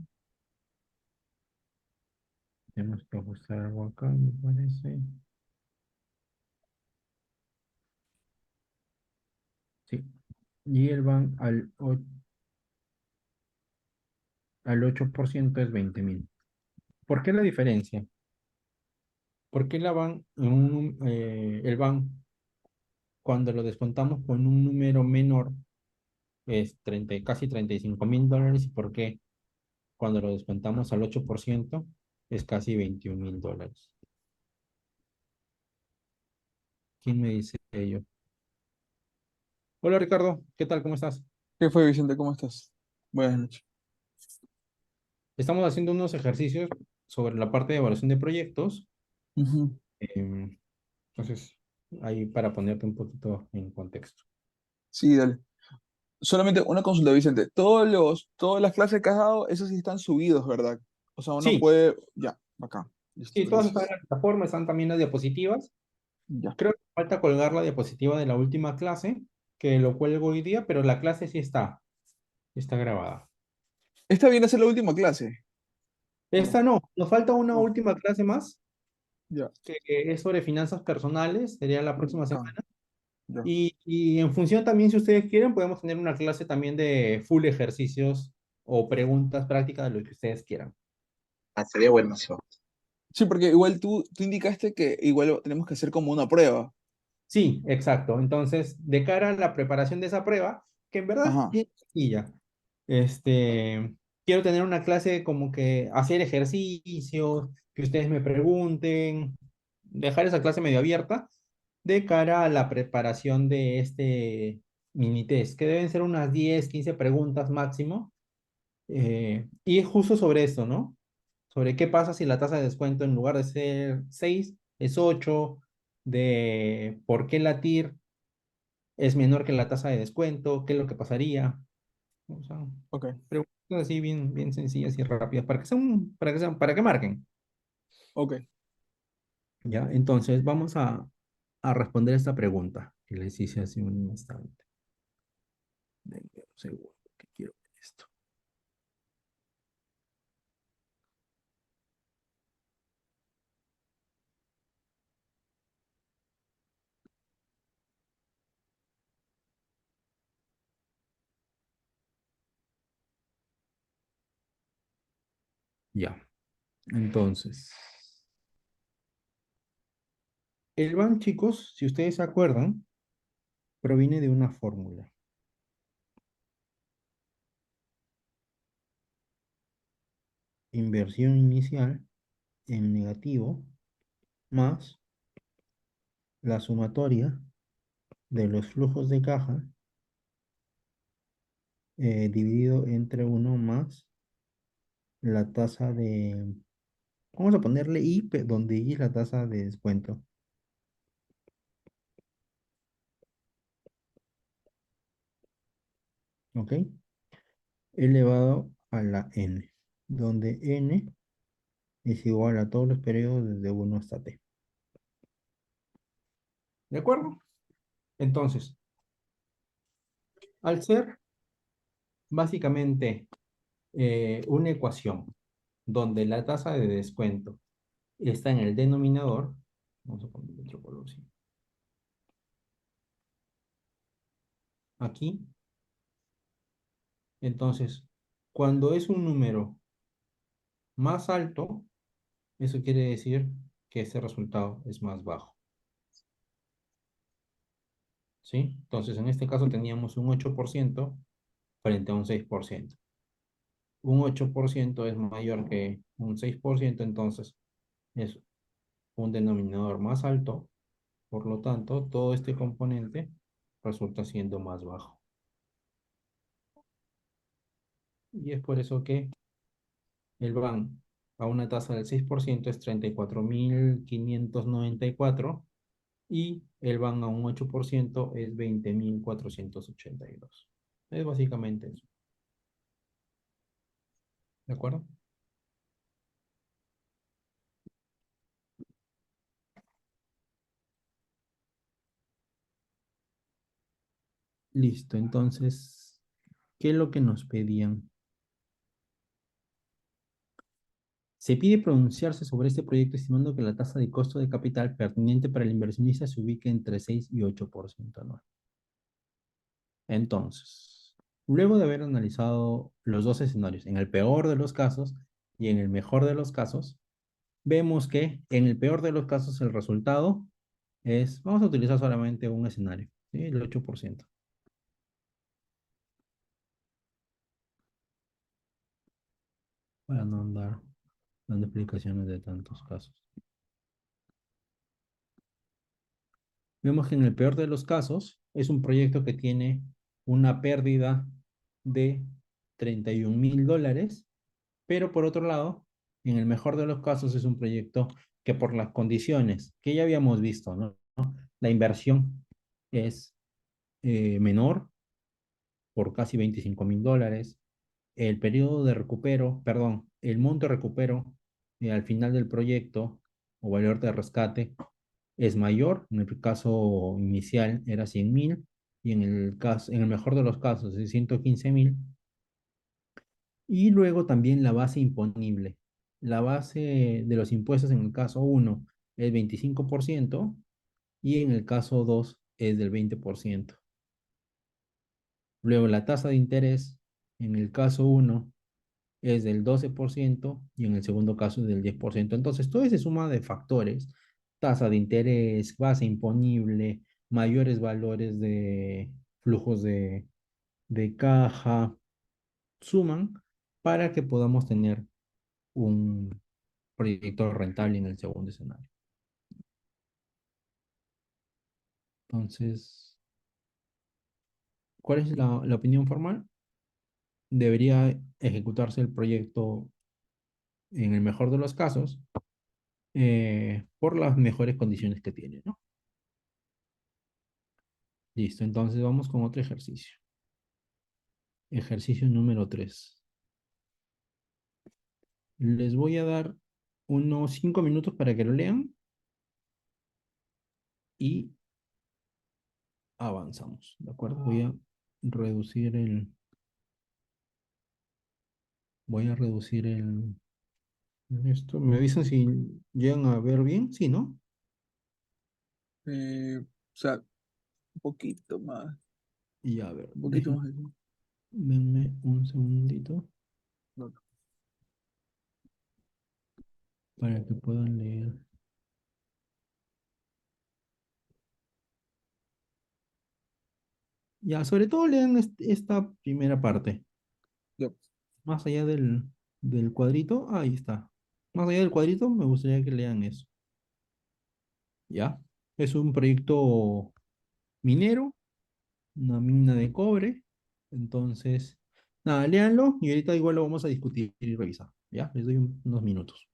tenemos que ajustar algo acá, me parece. Sí. Y el BAN al 8% es 20.000. ¿Por qué la diferencia? ¿Por qué la BAN, el BAN, cuando lo descontamos con un número menor, es casi $35.000? ¿Y por qué cuando lo descontamos al 8% es casi $21.000? ¿Quién me dice ello? Hola Ricardo, ¿qué tal? ¿Cómo estás? ¿Qué fue, Vicente? ¿Cómo estás? Buenas noches. Estamos haciendo unos ejercicios sobre la parte de evaluación de proyectos. Ujú. em, entonces, ahí para ponerte un poquito en contexto. Sí, dale. Solamente una consulta, Vicente. Todas las clases que has dado, esas sí están subidos, ¿verdad? O sea, uno Sí, puede. Ya, acá. Listo, sí, todas están en gracias. la plataforma, están también las diapositivas. Ya. Creo que falta colgar la diapositiva de la última clase, que lo cuelgo hoy día, pero la clase sí está grabada. Esta viene a ser la última clase, ¿o Esta no? no, nos falta una No, última clase más, ya. que es sobre finanzas personales, sería la próxima Acá, semana. ya. Y en función también, si ustedes quieren, podemos tener una clase también de full ejercicios o preguntas prácticas de lo que ustedes quieran. Ah, sería buenísimo. Sí, porque igual tú indicaste que igual tenemos que hacer como una prueba. Sí, exacto. Entonces, de cara a la preparación de esa prueba, que en verdad es Ajá. bien sencilla, quiero tener una clase como que hacer ejercicios, que ustedes me pregunten, dejar esa clase medio abierta de cara a la preparación de este mini test, que deben ser unas 10, 15 preguntas máximo. Y es justo sobre esto, ¿no? Sobre qué pasa si la tasa de descuento en lugar de ser 6 es 8, de por qué la TIR es menor que la tasa de descuento, qué es lo que pasaría. O sea, Ok, preguntas así bien, bien sencillas y rápidas para que marquen. ok, ¿Ya? Entonces, vamos a responder esta pregunta que les hice hace un instante. Denme un segundo, que quiero ver esto. Ya. Entonces, el BAN, chicos, si ustedes se acuerdan, proviene de una fórmula. Inversión inicial en negativo más la sumatoria de los flujos de caja dividido entre uno más la tasa de, vamos a ponerle I, donde I es la tasa de descuento, ¿ok? Elevado a la N, donde N es igual a todos los periodos desde uno hasta T. ¿De acuerdo? Entonces, al ser básicamente una ecuación donde la tasa de descuento está en el denominador, vamos a poner otro color, sí. Aquí. Entonces, cuando es un número más alto, eso quiere decir que ese resultado es más bajo, ¿sí? Entonces, en este caso teníamos un 8% frente a un 6%. Un 8% es mayor que un 6%, entonces es un denominador más alto, por lo tanto, todo este componente resulta siendo más bajo. Y es por eso que el BAN a una tasa del 6% es 34.594 y el BAN a un 8% es 20.482. Es básicamente eso. ¿De acuerdo? Listo. Entonces, ¿qué es lo que nos pedían? Se pide pronunciarse sobre este proyecto estimando que la tasa de costo de capital pertinente para el inversionista se ubique entre 6 y 8% anual. Entonces, luego de haber analizado los dos escenarios, en el peor de los casos y en el mejor de los casos, vemos que en el peor de los casos el resultado es, vamos a utilizar solamente un escenario, ¿sí? El 8%, para no andar dando explicaciones de tantos casos. Vemos que en el peor de los casos es un proyecto que tiene una pérdida de $31.000, pero por otro lado, en el mejor de los casos es un proyecto que por las condiciones que ya habíamos visto, ¿no? La inversión es menor por casi $25.000. El periodo de recupero, perdón, el monto de recupero al final del proyecto o valor de rescate es mayor. En el caso inicial era 100.000 y en el mejor de los casos es 115.000. Y luego también la base imponible. La base de los impuestos en el caso uno es 25% y en el caso 2 es del 20%. Luego la tasa de interés en el caso uno es del 12% y en el segundo caso es del 10%. Entonces, toda esa suma de factores, tasa de interés, base imponible, mayores valores de flujos de caja, suman para que podamos tener un proyecto rentable en el segundo escenario. Entonces, ¿cuál es la opinión formal? Debería ejecutarse el proyecto en el mejor de los casos por las mejores condiciones que tiene, ¿no? Listo, entonces vamos con otro ejercicio. Ejercicio número 3. Les voy a dar unos 5 minutos para que lo lean y avanzamos, ¿de acuerdo? Reducir el, voy a reducir esto. ¿Me avisan si llegan a ver bien? Sí, ¿no? O sea, un poquito más, Y a ver, un poquito más. denme un segundito No, para que puedan leer. Ya, sobre todo lean esta primera parte. no. Más allá del cuadrito, ahí está. Más allá del cuadrito, me gustaría que lean eso. ¿Ya? Es un proyecto minero, una mina de cobre. Entonces, nada, léanlo y ahorita igual lo vamos a discutir y revisar. ¿Ya? Les doy unos minutos.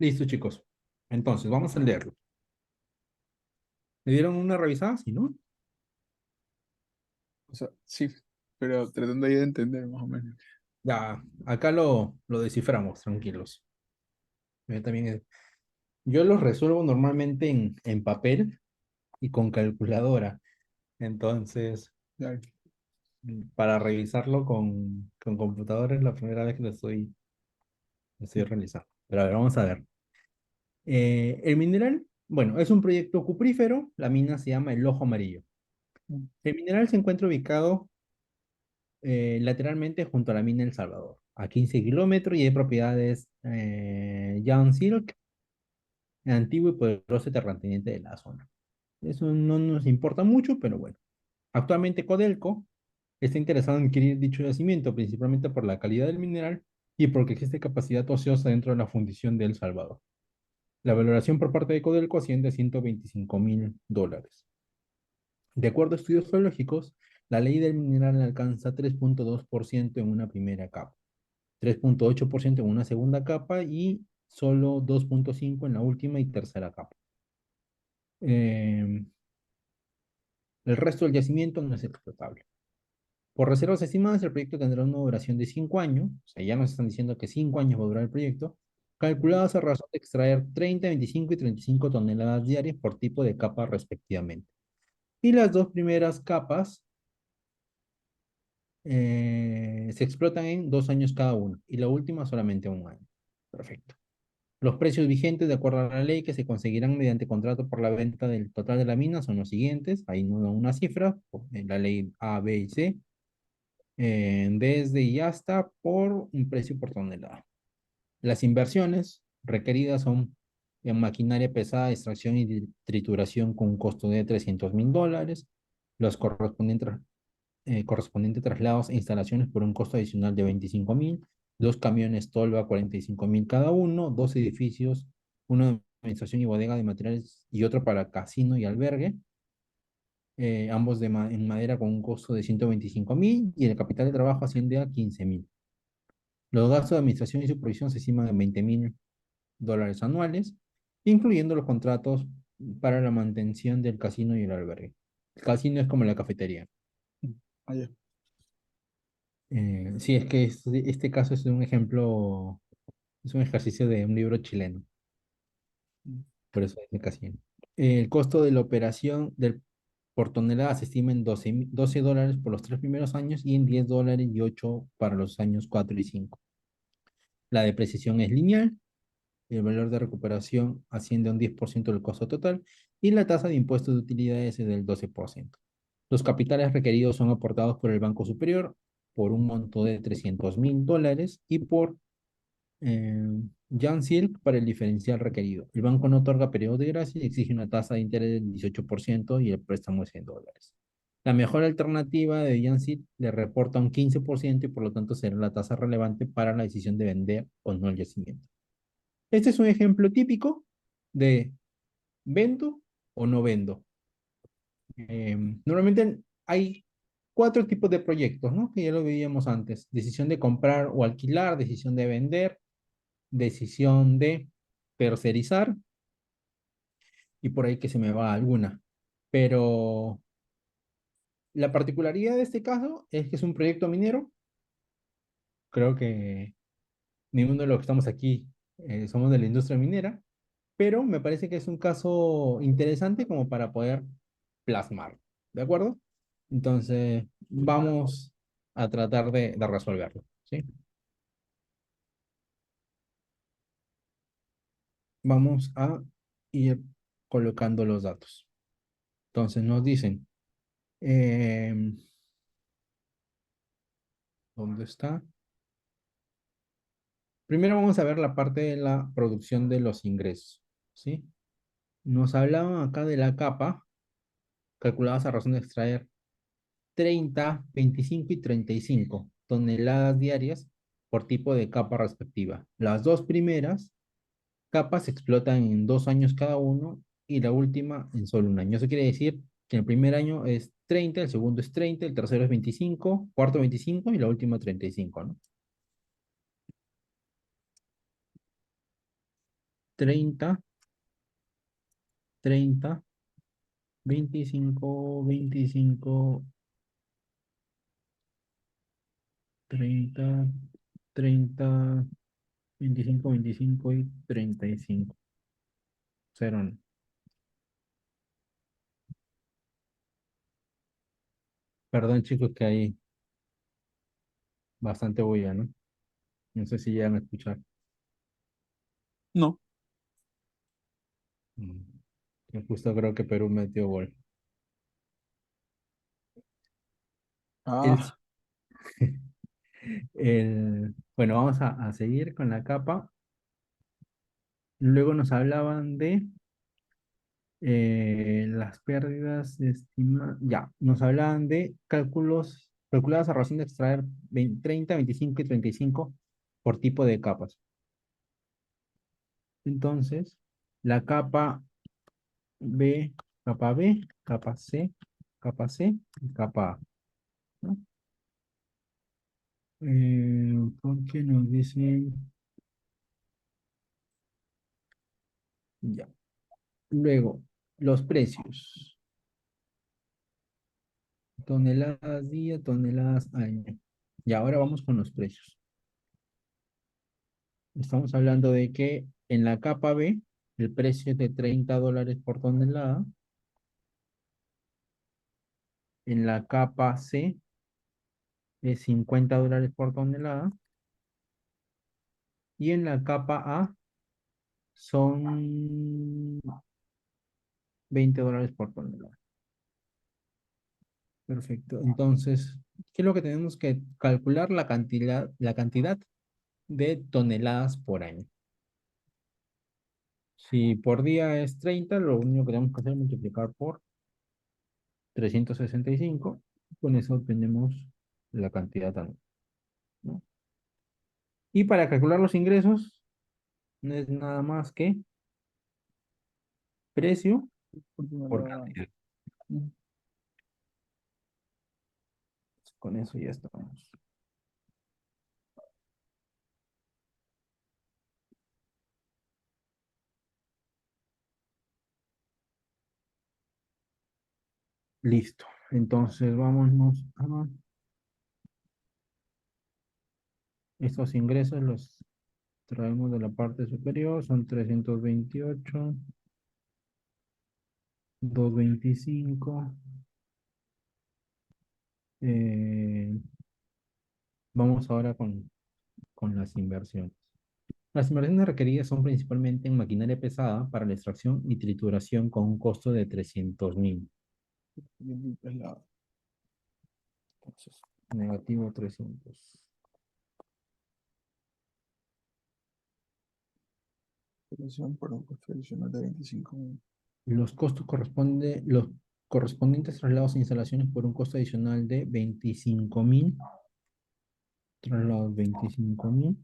Listo, chicos. Entonces, vamos a leerlo. ¿Le dieron una revisada? Sí, ¿no? O sea, sí, pero tratando ahí de entender más o menos. Ya, acá lo desciframos, tranquilos. Yo también, yo los resuelvo normalmente en papel y con calculadora. Entonces, Ya, para revisarlo con computadora es la primera vez que lo estoy realizando. Pero a ver, vamos a ver. El mineral, bueno, es un proyecto cuprífero. La mina se llama El Ojo Amarillo. El mineral se encuentra ubicado lateralmente junto a la mina El Salvador, a 15 kilómetros, y hay propiedades Jan Silk, antiguo y poderoso terrateniente de la zona. Eso no nos importa mucho, pero bueno. Actualmente Codelco está interesado en adquirir dicho yacimiento, principalmente por la calidad del mineral y porque existe capacidad ociosa dentro de la fundición de El Salvador. La valoración por parte de Codelco asciende a $125.000. De acuerdo a estudios geológicos, la ley del mineral alcanza 3.2% en una primera capa, 3.8% en una segunda capa y solo 2.5% en la última y tercera capa. Eh, el resto del yacimiento no es explotable. Por reservas estimadas, el proyecto tendrá una duración de 5 años, o sea, ya nos están diciendo que 5 años va a durar el proyecto, calculadas a razón de extraer 30, 25 y 35 toneladas diarias por tipo de capa respectivamente. Y las dos primeras capas se explotan en 2 años cada una y la última solamente 1 año. Perfecto. Los precios vigentes de acuerdo a la ley que se conseguirán mediante contrato por la venta del total de la mina son los siguientes. Ahí no da una cifra, en la ley A, B y C, desde y hasta por un precio por tonelada. Las inversiones requeridas son en maquinaria pesada, extracción y trituración con un costo de $300.000, los correspondientes traslados e instalaciones por un costo adicional de 25.000, dos camiones tolva 45.000 cada uno, dos edificios, uno de administración y bodega de materiales y otro para casino y albergue, ambos en madera con un costo de 125.000 y el capital de trabajo asciende a 15.000. Los gastos de administración y supervisión se estiman en $20.000 anuales, incluyendo los contratos para la mantención del casino y el albergue. El casino es como la cafetería. ah, ya. Sí, es que este caso es un ejemplo, es un ejercicio de un libro chileno, por eso es de casino. El costo de la operación por tonelada se estima en $12 por los 3 primeros años y en $10 y 8 para los años 4 y 5. La depreciación es lineal, el valor de recuperación asciende a un 10% del costo total y la tasa de impuestos de utilidades es del 12%. Los capitales requeridos son aportados por el Banco Superior por un monto de $300.000 y por Jan Silk para el diferencial requerido. El banco no otorga periodo de gracia y exige una tasa de interés del 18% y el préstamo es en dólares. La mejor alternativa de Jan Silk le reporta un 15% y por lo tanto será la tasa relevante para la decisión de vender o no el yacimiento. Este es un ejemplo típico de vendo o no vendo. Normalmente hay 4 tipos de proyectos, ¿no? Que ya lo veíamos antes. Decisión de comprar o alquilar, decisión de vender, decisión de tercerizar y por ahí que se me va alguna. Pero la particularidad de este caso es que es un proyecto minero. Creo que ninguno de los que estamos aquí somos de la industria minera, pero me parece que es un caso interesante como para poder plasmar, ¿de acuerdo? Entonces, vamos a tratar de resolverlo, ¿sí? Vamos a ir colocando los datos. Entonces, nos dicen, em, ¿dónde está? Primero vamos a ver la parte de la producción de los ingresos, ¿sí? Nos hablaban acá de la capa, calculadas a razón de extraer 30, 25 y 35 toneladas diarias por tipo de capa respectiva. Las dos primeras capas se explotan en 2 años cada uno y la última en solo 1 año. Eso quiere decir que el primer año es 30, el segundo es 30, el tercero es 25, cuarto 25 y la última 35, ¿no? 30, 30, 25, 25, 30, 30, 25, 25 y 35. Cero. No. Perdón, chicos, que hay bastante bulla, ¿no? No sé si llegan a escuchar. No. Mm. Que justo creo que Perú metió gol. El, Ah, bueno, vamos a seguir con la capa. Luego nos hablaban de las pérdidas estimadas. Ya, nos hablaban de cálculos, calculadas a razón de extraer 20, 30, 25 y 35 por tipo de capas. Entonces, la B, capa B, capa C y capa A, ¿no? Porque nos dicen, ya. Luego, los precios. Toneladas día, toneladas año. Y ahora vamos con los precios. Estamos hablando de que en la capa B el precio es de $30 por tonelada. En la capa C es $50 por tonelada. Y en la capa A son $20 por tonelada. Perfecto. Entonces, ¿qué es lo que tenemos que calcular? La cantidad de toneladas por año. Si por día es 30, lo único que tenemos que hacer es multiplicar por 365. Con eso obtenemos la cantidad anual, ¿no? Y para calcular los ingresos, no es nada más que precio por afortunadamente, cantidad. mm, Con eso ya estamos. Listo. Entonces vámonos a estos ingresos, los traemos de la parte superior, son 328, 225. Eh, vamos ahora con las inversiones. Las inversiones requeridas son principalmente en maquinaria pesada para la extracción y trituración con un costo de 300.000. bien el traslado. Entonces, negativo 300. Operación por un costo adicional de 25.000. Los correspondientes traslados e instalaciones por un costo adicional de 25.000. Traslados 25.000.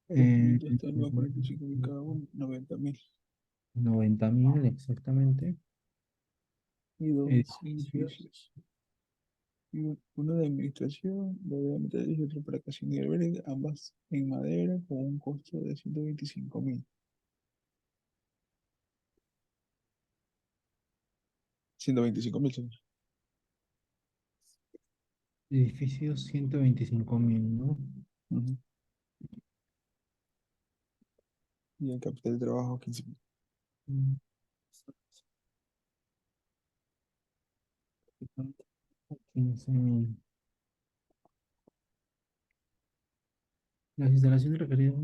Los Eh, clientes están los 45.000 cada uno, 90.000. 90.000 exactamente. Y dos Edificios. edificios. Y uno de administración, dos de materiales y otro para cocina y albergue, ambas en madera con un costo de 125.000. 125.000, señor. Edificios 125.000, ¿no? Ujú. Y el capital de trabajo 15.000. Mm, 15.000. Las instalaciones requeridas.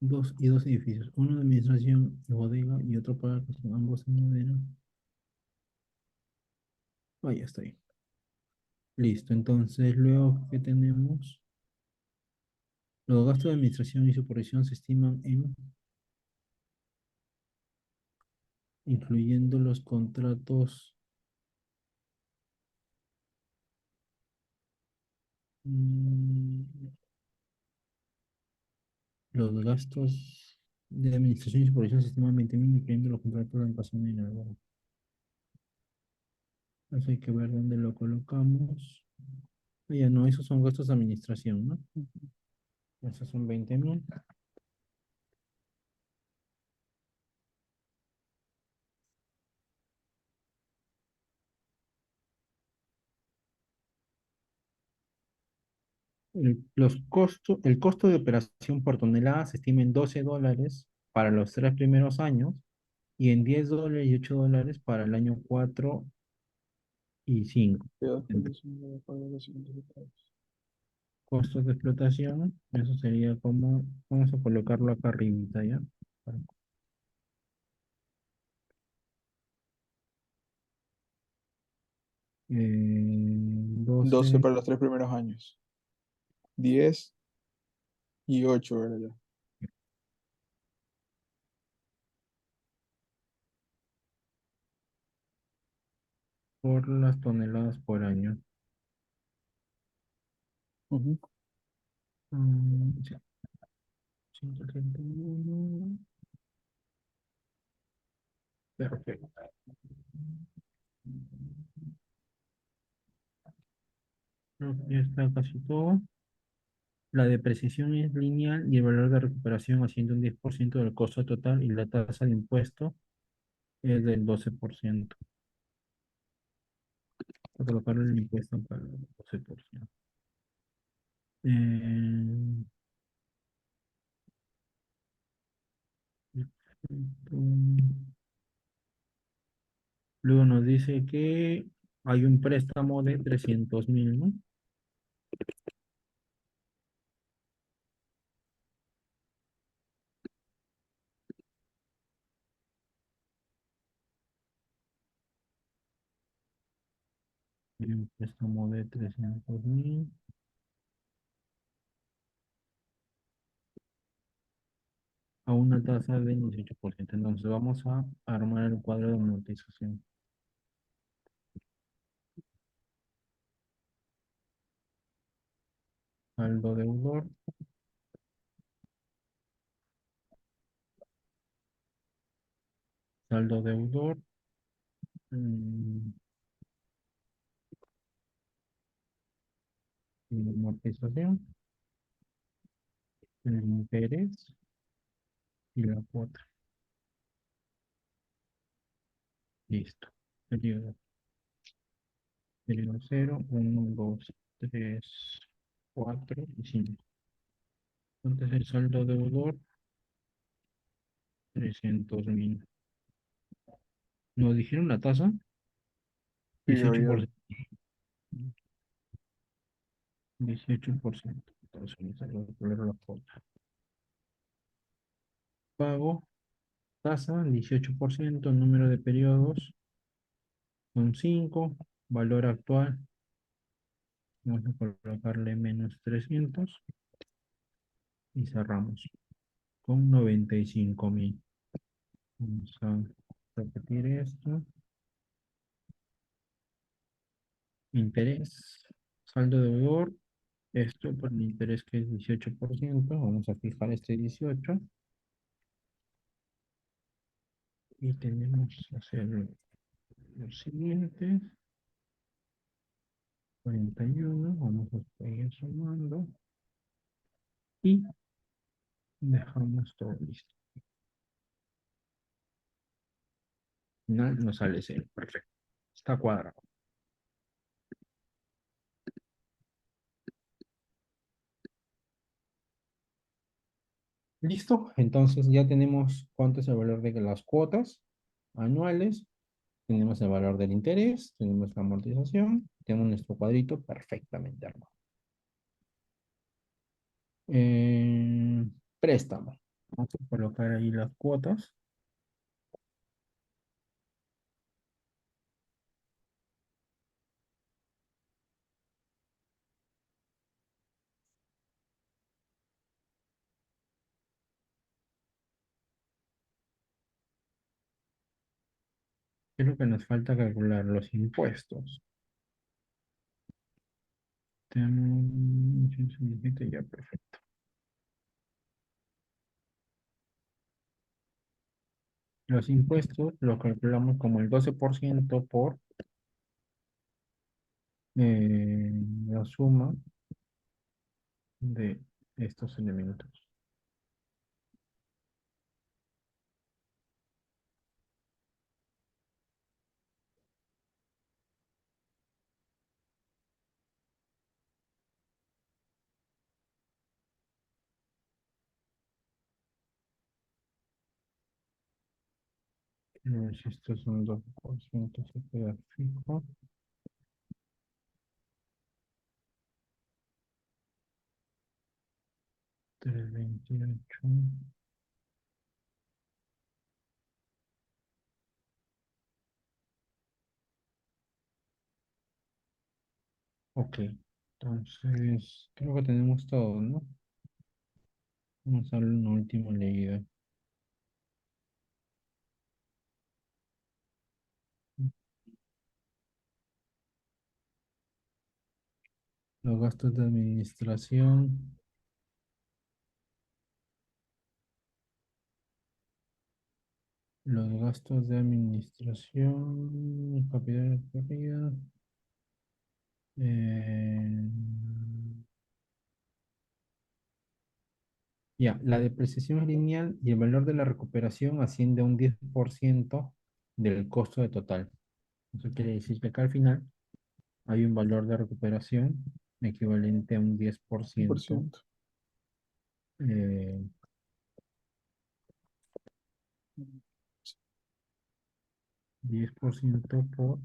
Dos edificios. Uno de administración y bodega y otro para cocina, ambos en madera. Ah, ya está ahí. Listo. Entonces, luego, ¿qué tenemos? Los gastos de administración y supervisión se estiman en, incluyendo los contratos, mm, los gastos de administración y supervisión se estiman 20.000, incluyendo los contratos de educación y nada. Bueno, eso hay que ver dónde lo colocamos. Ya no, esos son gastos de administración, ¿no? Esos son 20.000. El costo de operación por tonelada se estima en $12 para los 3 primeros años y en $10 y $8 para el año 4 y 5. Queda condición de pago de los siguientes detalles. Costos de explotación, eso sería como, vamos a colocarlo acá arriba, ¿ya? 12 12 para los 3 primeros años. 10 y 8, ¿verdad? Ya. por las toneladas por año. Ujú. Sí, 131. Perfecto. Creo que ya está casi todo. La depreciación es lineal y el valor de recuperación asciende a un 10% del costo total y la tasa de impuesto es del 12%. Voy a colocarle el impuesto para el 12%. Eh, Luego nos dice que hay un préstamo de 300.000, ¿no? Hay un préstamo de 300.000 a una tasa del 18%. Entonces vamos a armar el cuadro de amortización. Saldo deudor, saldo deudor, mm, y amortización, el interés y la cuota. Listo. Periodo. Periodo 0, 1, 2, 3, 4 y 5. Entonces el saldo deudor, 300.000. ¿Nos dijeron la tasa? Sí, dieciocho había. por ciento 18%. Entonces vamos a poner la cuota. Pago, tasa, 18%, número de periodos son 5, valor actual, vamos a colocarle -300 y cerramos con 95.000. Vamos a repetir esto. Interés, saldo deudor, esto por el interés que es 18%, vamos a fijar este 18 y tenemos que hacer lo siguiente. 41, vamos a seguir sumando y dejamos todo listo. Al final nos sale 0, perfecto. Está cuadrado. Listo, entonces ya tenemos cuánto es el valor de las cuotas anuales, tenemos el valor del interés, tenemos la amortización, tenemos nuestro cuadrito perfectamente armado. Eh, Préstamo. Vamos a colocar ahí las cuotas. ¿Qué es lo que nos falta calcular? Los impuestos. Tenemos ya, perfecto. Los impuestos los calculamos como el 12% por la suma de estos elementos. Si estos son 2%, se queda fijo. 328. Ok, entonces creo que tenemos todo, ¿no? Vamos a darle una última leída. Los gastos de administración, capital de pérdida. eh, ya, la depreciación es lineal y el valor de la recuperación asciende a un 10% del costo de total. Eso quiere decir que acá al final hay un valor de recuperación equivalente a un 10%. 100%. eh, 10% por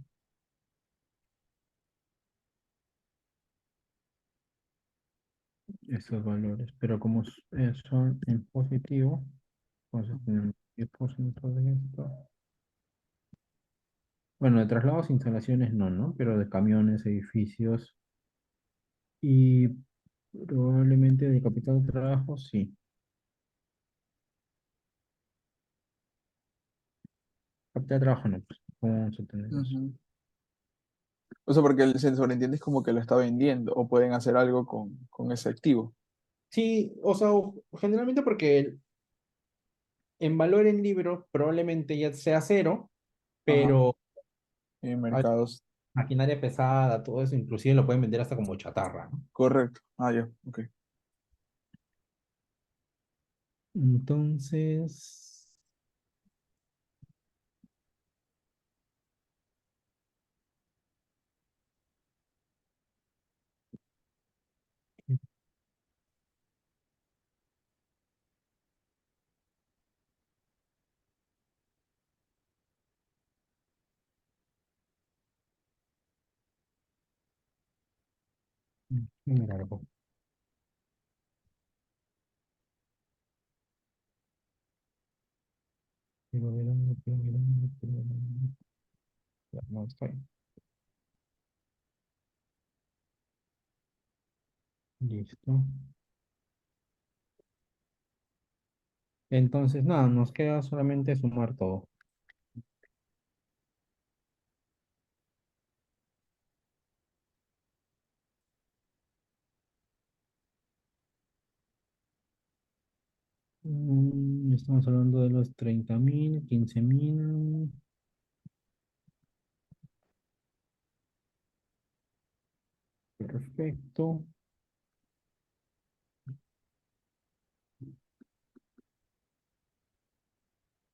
esos valores. Pero como son en positivo, entonces tenemos 10% de esto. Bueno, de traslados, instalaciones no, ¿no? Pero de camiones, edificios y probablemente de capital de trabajo, sí. Capital de trabajo no, pues, ¿cómo vamos a tener eso? Ujú. O sea, porque se sobreentiende es como que lo está vendiendo o pueden hacer algo con ese activo. Sí, o sea, generalmente porque en valor en libro probablemente ya sea cero, Ajá. pero En hay mercados. maquinaria pesada, todo eso, inclusive lo pueden vender hasta como chatarra, ¿no? Correcto. Ah, ya. Ok. Entonces, mira, ya, no estoy. Listo. Entonces, nada, nos queda solamente sumar todo. Estamos hablando de los 30.000, 15.000. Perfecto.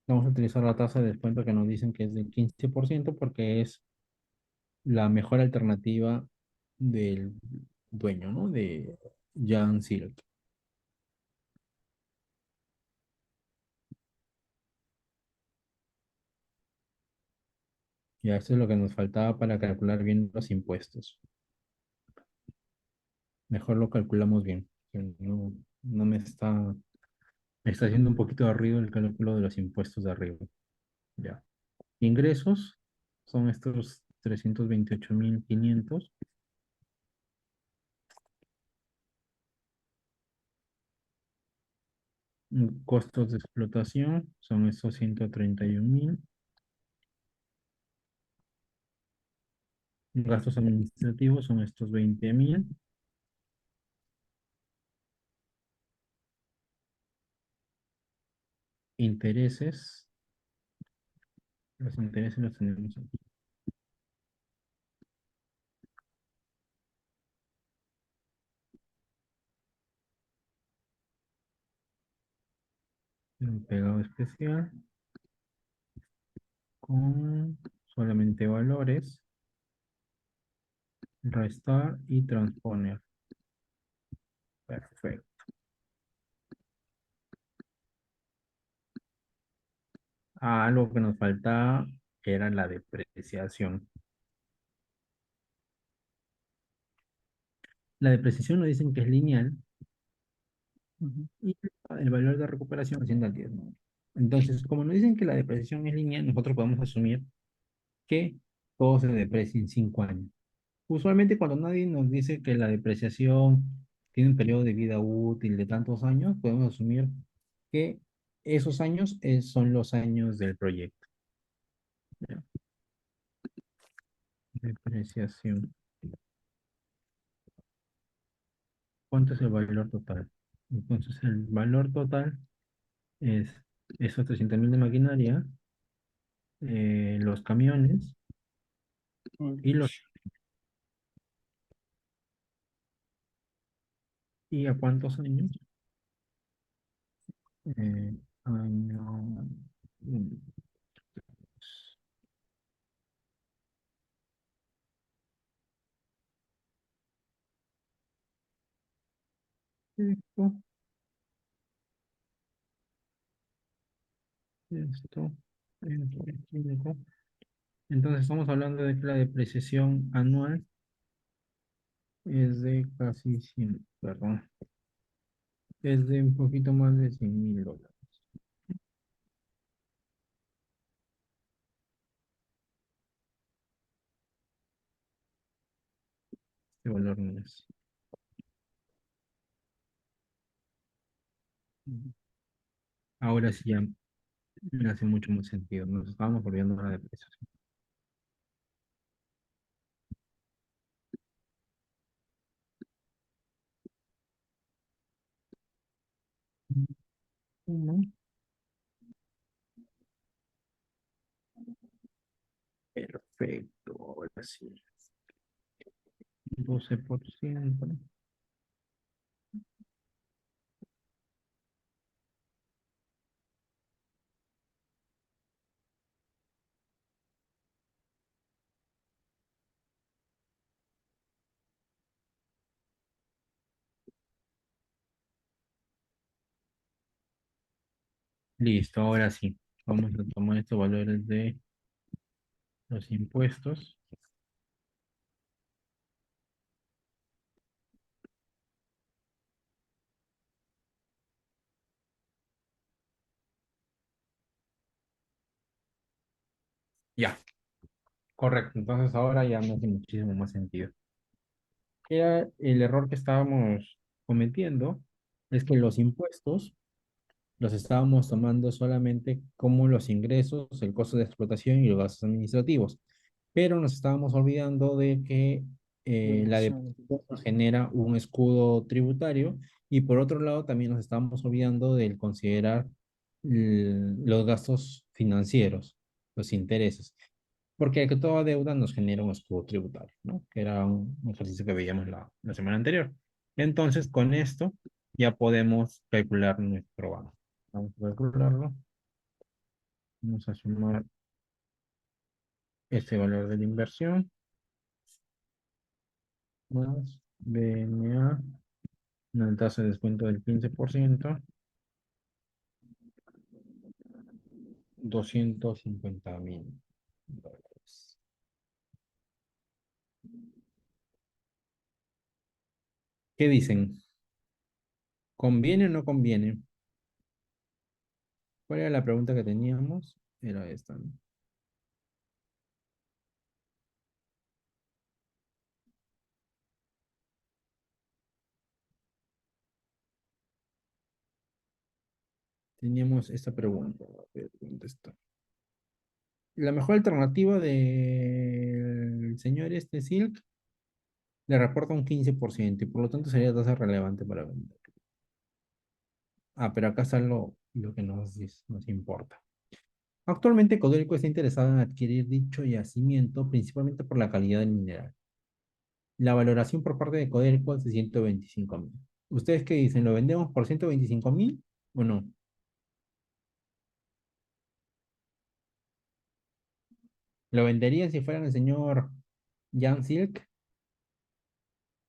Vamos a utilizar la tasa de descuento que nos dicen que es del 15% porque es la mejor alternativa del dueño, ¿no? De Jan Silk. Ya, esto es lo que nos faltaba para calcular bien los impuestos. Mejor lo calculamos bien. Que no, no me está haciendo un poquito de ruido el cálculo de los impuestos de arriba. Ya. Ingresos son estos 328.500. Costos de explotación son estos 131.000. Gastos administrativos son estos 20.000. Intereses. Los intereses los tenemos aquí. pegado especial con solamente valores, restar y transponer. Perfecto. Algo que nos faltaba era la depreciación. La depreciación nos dicen que es lineal Ujú. y el valor de recuperación asciende al 10, ¿no? Entonces, como nos dicen que la depreciación es lineal, nosotros podemos asumir que todo se deprecia en 5 años. Usualmente cuando nadie nos dice que la depreciación tiene un periodo de vida útil de tantos años, podemos asumir que esos años son los años del proyecto. ¿Ya? Depreciación. ¿Cuánto es el valor total? Entonces, el valor total es esos 300.000 de maquinaria, los camiones Uy, y los... ¿Y a cuántos años? Año... mm, Esto, esto, esto. Entonces estamos hablando de que la depreciación anual es de casi 100, perdón, es de un poquito más de $100.000. Este valor no es. Ahora sí ya me hace mucho más sentido. Nos estábamos volviendo a la depreciación. Uno, perfecto, ahora sí. 12%. Listo, ahora sí. Vamos a tomar estos valores de los impuestos. Ya, correcto. Entonces ahora ya me hace muchísimo más sentido. Era el error que estábamos cometiendo, es que los impuestos los estábamos tomando solamente como los ingresos, el costo de explotación y los gastos administrativos, pero nos estábamos olvidando de que la depreciación. depreciación nos genera un escudo tributario y por otro lado también nos estábamos olvidando del considerar los gastos financieros, los intereses, porque que toda deuda nos genera un escudo tributario, ¿no? Que era un ejercicio que veíamos la semana anterior. Entonces, con esto ya podemos calcular nuestro valor. Vamos a calcularlo. Vamos a sumar este valor de la inversión más BNA, una tasa de descuento del 15%, $250.000. ¿Qué dicen? ¿Conviene o no conviene? ¿Cuál era la pregunta que teníamos? Era esta, ¿no? Teníamos esta pregunta. A ver, ¿dónde está? La mejor alternativa del señor este Silk le reporta un 15% y por lo tanto sería tasa relevante para vender. Ah, pero acá está lo que nos importa. Actualmente Codelco está interesado en adquirir dicho yacimiento principalmente por la calidad del mineral. La valoración por parte de Codelco es de 125.000. ¿Ustedes qué dicen? ¿Lo vendemos por 125.000 o no? ¿Lo venderían si fueran el señor Jan Silk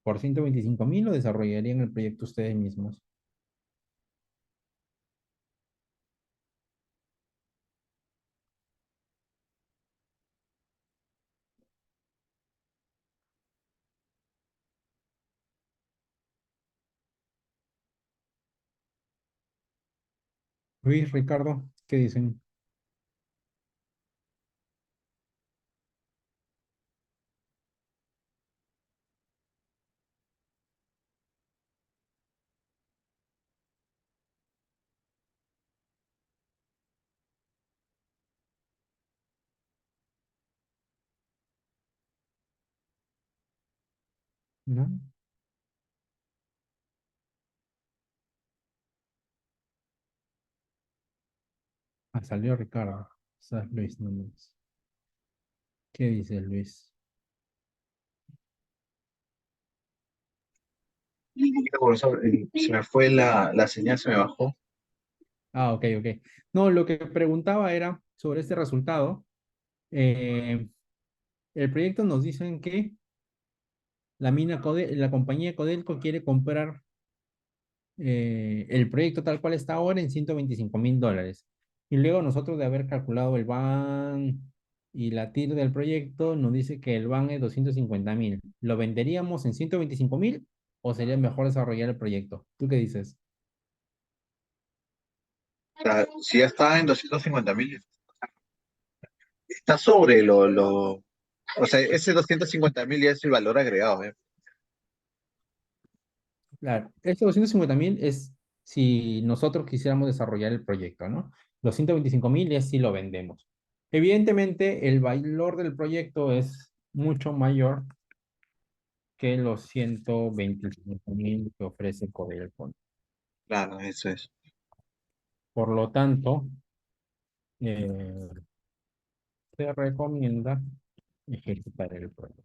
por 125.000 o desarrollarían el proyecto ustedes mismos? Luis, Ricardo, ¿qué dicen? ¿No? Ah, salió Ricardo. O sea, Luis nomás. ¿Qué dice Luis? Profesor, se me fue la señal, se me bajó. Ah, ok, ok. No, lo que preguntaba era sobre este resultado. Eh, el proyecto nos dicen que la compañía Codelco quiere comprar el proyecto tal cual está ahora en $125.000. Y luego nosotros de haber calculado el BAN y la TIR del proyecto, nos dice que el BAN es 250.000. ¿Lo venderíamos en 125.000 o sería mejor desarrollar el proyecto? ¿Tú qué dices? O sea, si ya está en 250.000, está sobre o sea, ese 250.000 ya es el valor agregado, ¿eh? Claro, este 250.000 es si nosotros quisiéramos desarrollar el proyecto, ¿no? Los 125.000 es si lo vendemos. Evidentemente, el valor del proyecto es mucho mayor que los 125.000 que ofrece Codelco. Claro, eso es. Por lo tanto, se recomienda ejecutar el proyecto.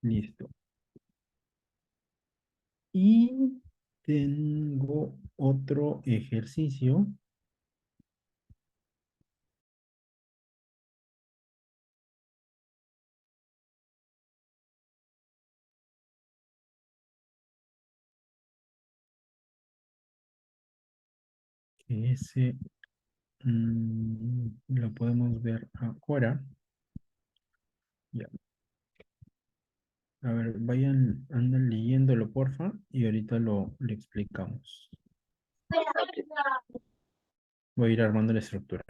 Listo. Y tengo otro ejercicio. Que ese lo podemos ver ahora. Ya. A ver, vayan, andan leyéndolo, porfa, y ahorita lo explicamos. Voy a ir armando la estructura.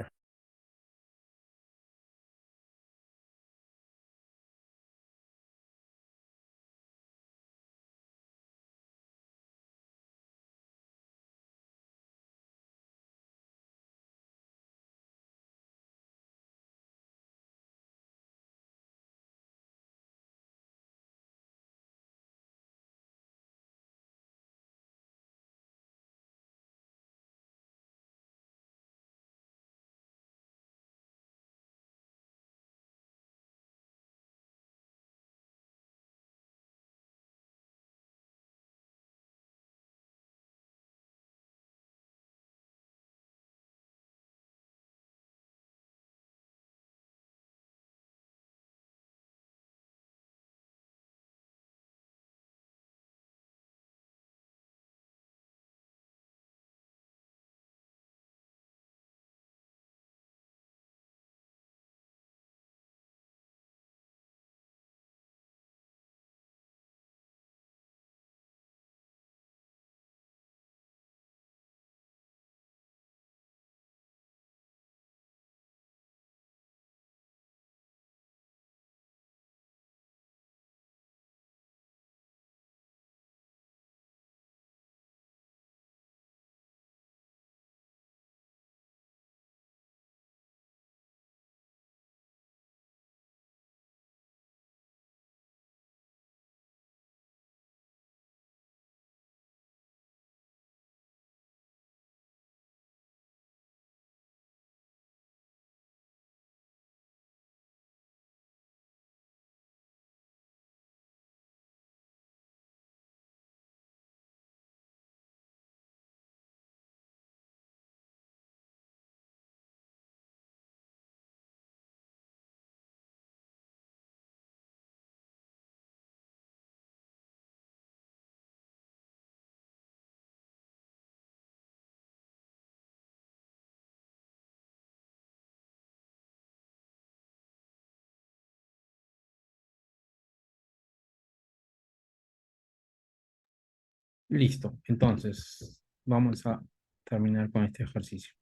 Listo. Entonces, vamos a terminar con este ejercicio.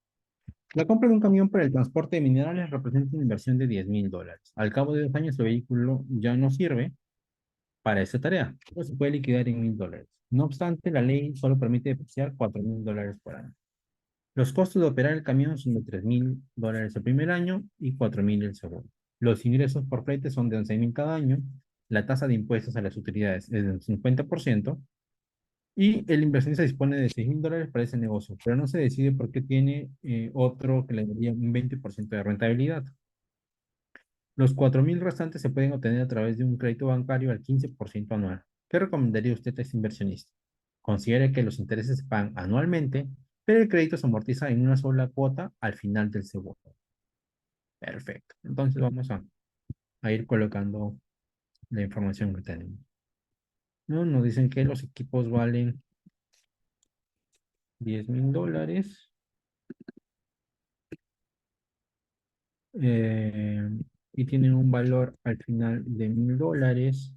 La compra de un camión para el transporte de minerales representa una inversión de $10,000. Al cabo de 2 años, el vehículo ya no sirve para esa tarea, pues se puede liquidar en $1,000. No obstante, la ley solo permite depreciar $4,000 por año. Los costos de operar el camión son de $3,000 el primer año y $4,000 el segundo. Los ingresos por flete son de $11,000 cada año. La tasa de impuestos a las utilidades es del 50%. Y el inversionista dispone de $6,000 para ese negocio, pero no se decide por qué tiene otro que le daría un 20% de rentabilidad. Los 4,000 restantes se pueden obtener a través de un crédito bancario al 15% anual. ¿Qué recomendaría usted a este inversionista? Considere que los intereses se pagan anualmente, pero el crédito se amortiza en una sola cuota al final del segundo. Perfecto. Entonces vamos a ir colocando la información que tenemos. ¿No? Nos dicen que los equipos valen $10,000 eh, y tienen un valor al final de $1,000.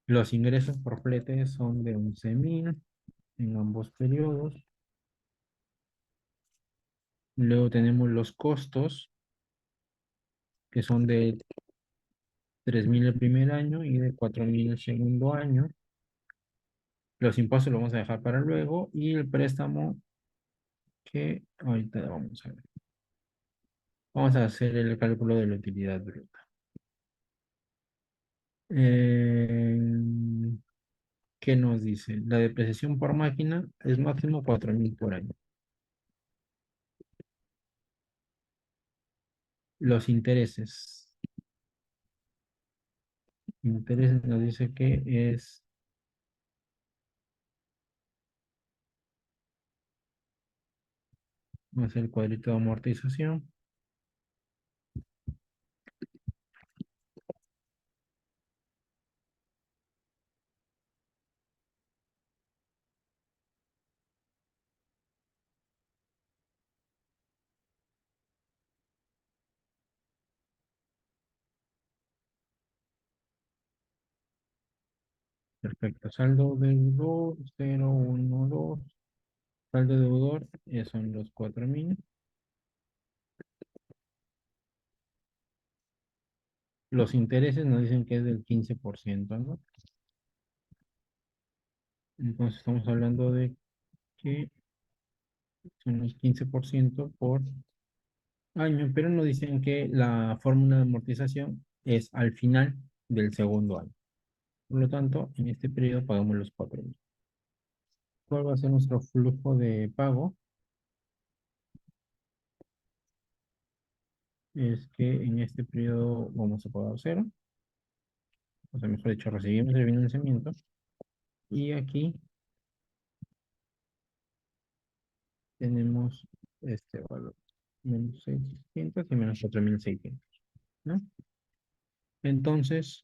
Los ingresos por flete son de 11,000 en ambos periodos. Luego tenemos los costos, que son de 3,000 el primer año y de 4,000 el segundo año. Los impuestos los vamos a dejar para luego y el préstamo que ahorita vamos a ver. Vamos a hacer el cálculo de la utilidad bruta. Eh, ¿Qué nos dice? La depreciación por máquina es máximo 4,000 por año. Los intereses. Intereses nos dice que es vamos a hacer el cuadrito de amortización. Perfecto. Saldo deudor 0,12. Saldo deudor son los 4,000. Los intereses nos dicen que es del 15%, ¿no? Entonces estamos hablando de que son los 15% por año, pero nos dicen que la fórmula de amortización es al final del segundo año. Por lo tanto, en este periodo pagamos los 4,000. ¿Cuál va a ser nuestro flujo de pago? Es que en este periodo vamos a pagar cero, o sea, mejor dicho, recibimos el financiamiento y aquí tenemos este valor, menos 600 y menos 4,600, ¿no? Entonces,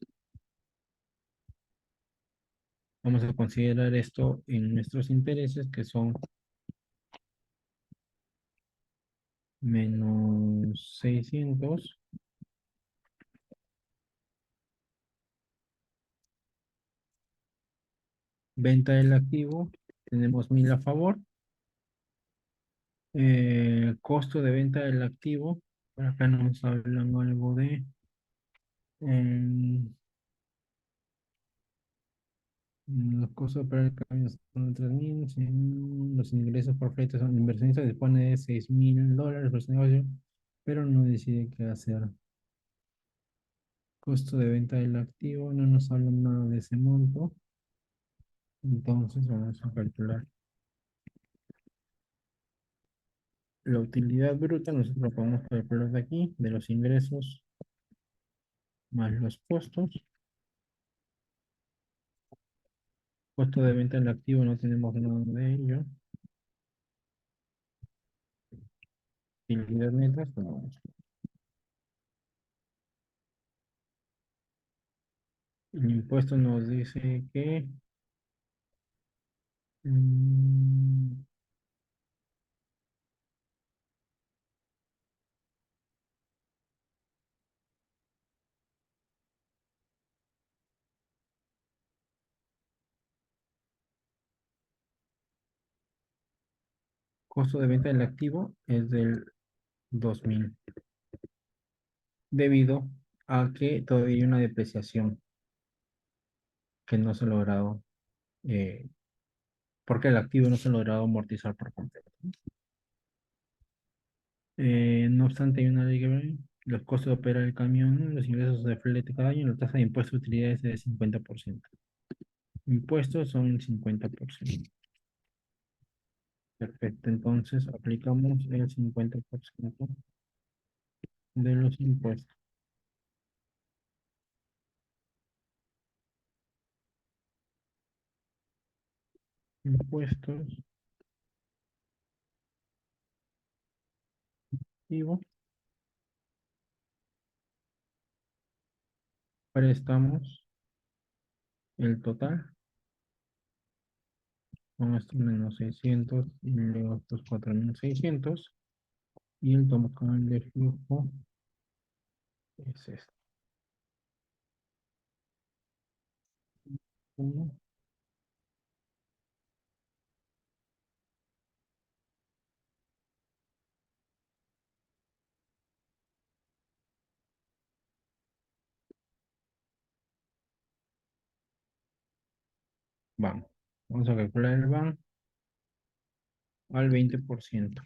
vamos a considerar esto en nuestros intereses, que son menos 600. Venta del activo, tenemos 1,000 a favor. Costo de venta del activo, por acá nos hablan algo de em, los costos para el cambio son de 3,000. Los ingresos por flete son inversionistas dispone de $6,000 por su negocio, pero no decide qué hacer. Costo de venta del activo, no nos hablan nada de ese monto. Entonces vamos a calcular la utilidad bruta. Nosotros lo podemos calcular de aquí, de los ingresos más los costos. Costo de venta del activo no tenemos nada de ello. Utilidad neta, no. El impuesto nos dice que mm, costo de venta del activo es del 2.000, debido a que todavía hay una depreciación que no se ha logrado, eh, porque el activo no se ha logrado amortizar por completo. No obstante, hay una ley que ve los costos de operar el camión, los ingresos de flete cada año, la tasa de impuesto de utilidades es de 50%. Impuestos son el 50%. Perfecto, entonces aplicamos el 50% de los impuestos. Impuestos, activo, préstamos, el total, con estos menos 600 y luego estos 4.600, y el total de flujo es este. Uno, van. Vamos a calcular el van al 20%.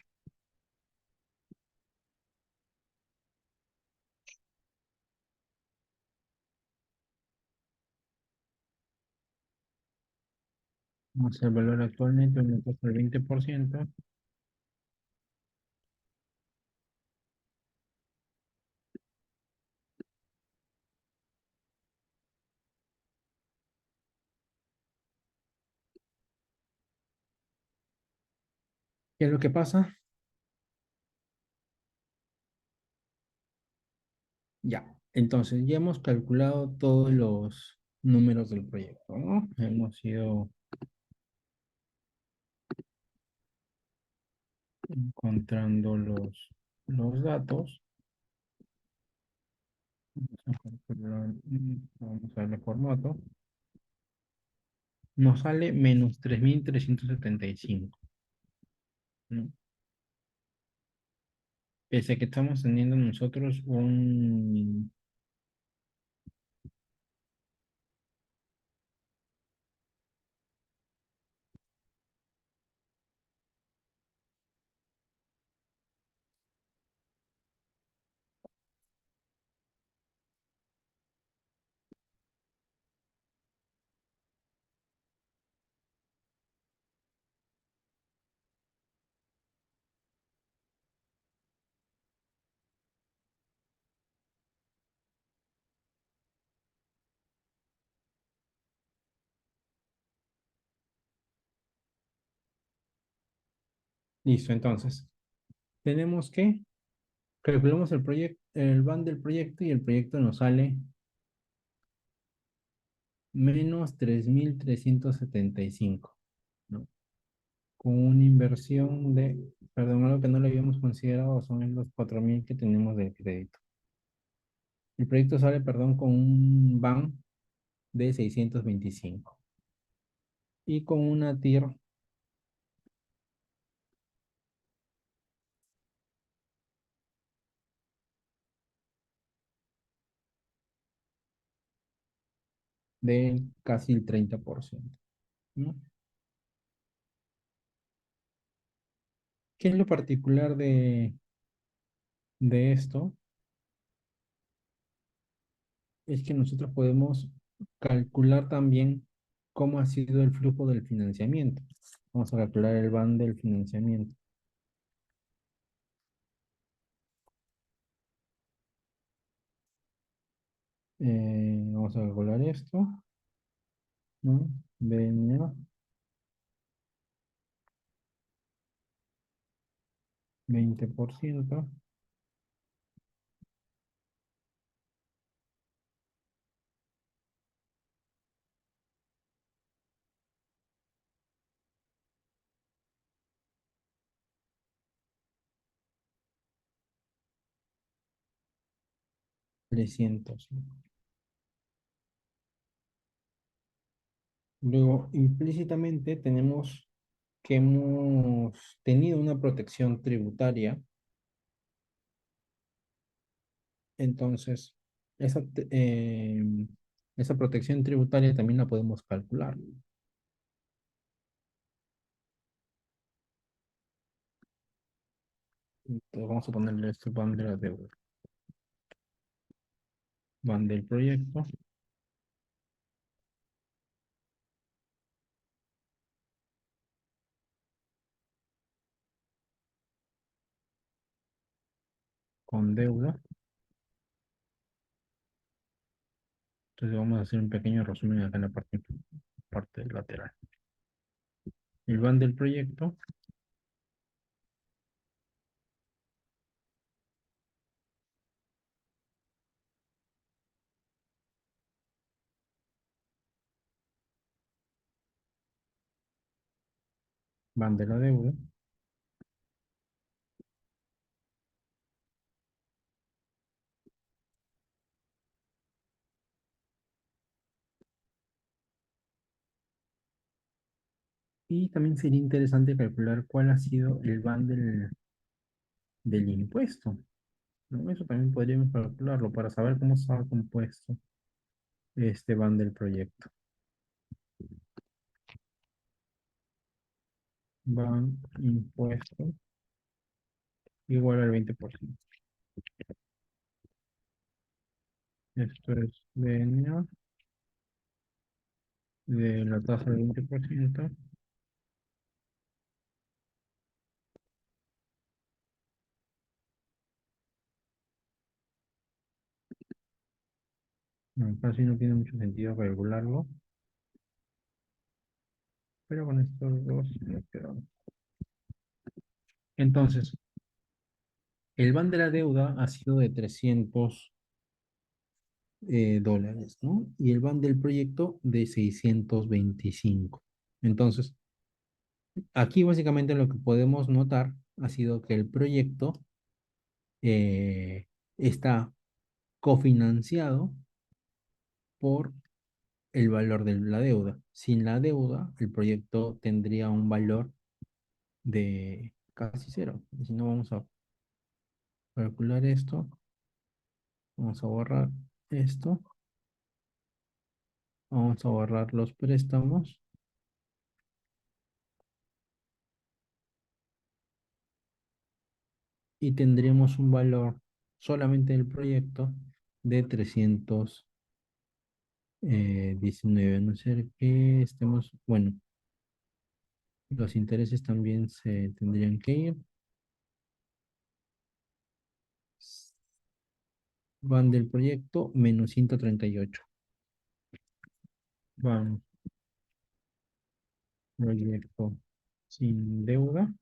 Vamos a el valor actual neto, aumentó al 20%. ¿Qué es lo que pasa? Ya, entonces ya hemos calculado todos los números del proyecto, ¿no? Hemos ido encontrando los datos. Vamos a darle formato. Nos sale menos 3.375, ¿no? Pese a que estamos teniendo nosotros un... Listo, entonces, tenemos que calculamos el proyecto, el van del proyecto y el proyecto nos sale menos 3.375, ¿no? Con una inversión de, perdón, algo que no lo habíamos considerado son los 4.000 que tenemos de crédito. El proyecto sale, perdón, con un van de 625 y con una TIR de casi el 30%, ¿no? ¿Qué es lo particular de esto? Es que nosotros podemos calcular también cómo ha sido el flujo del financiamiento. Vamos a calcular el van del financiamiento. Vamos a calcular esto, ¿no? BNA, 20%, 300. Luego, implícitamente tenemos que hemos tenido una protección tributaria. Entonces, esa protección tributaria también la podemos calcular. Entonces, vamos a ponerle este van de la deuda. Van del proyecto. Con deuda. Entonces vamos a hacer un pequeño resumen acá en la parte lateral. El van del proyecto. Van de la deuda. Y también sería interesante calcular cuál ha sido el van del impuesto, ¿no? Eso también podríamos calcularlo para saber cómo está compuesto este van del proyecto. Van impuesto igual al 20%. Esto es DNA de la tasa del 20%. No, casi no tiene mucho sentido calcularlo, pero con estos dos nos quedamos. Entonces, el van de la deuda ha sido de 300 dólares, ¿no? Y el van del proyecto de 625. Entonces, aquí básicamente lo que podemos notar ha sido que el proyecto está cofinanciado por el valor de la deuda. Sin la deuda, el proyecto tendría un valor de casi cero. Y si no, vamos a calcular esto. Vamos a borrar esto. Vamos a borrar los préstamos. Y tendríamos un valor solamente del proyecto de 319. A no ser que estemos, bueno, los intereses también se tendrían que ir. Van del proyecto menos 138. Van proyecto sin deuda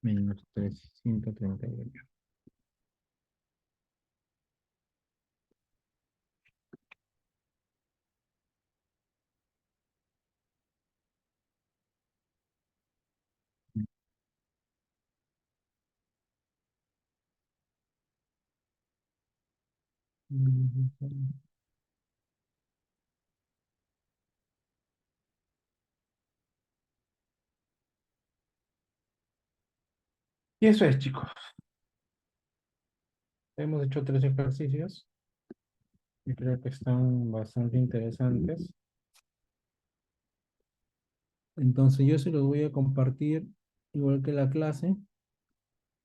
menos 338. Y eso es, chicos. Hemos hecho 3 ejercicios y creo que están bastante interesantes. Entonces yo se los voy a compartir igual que la clase.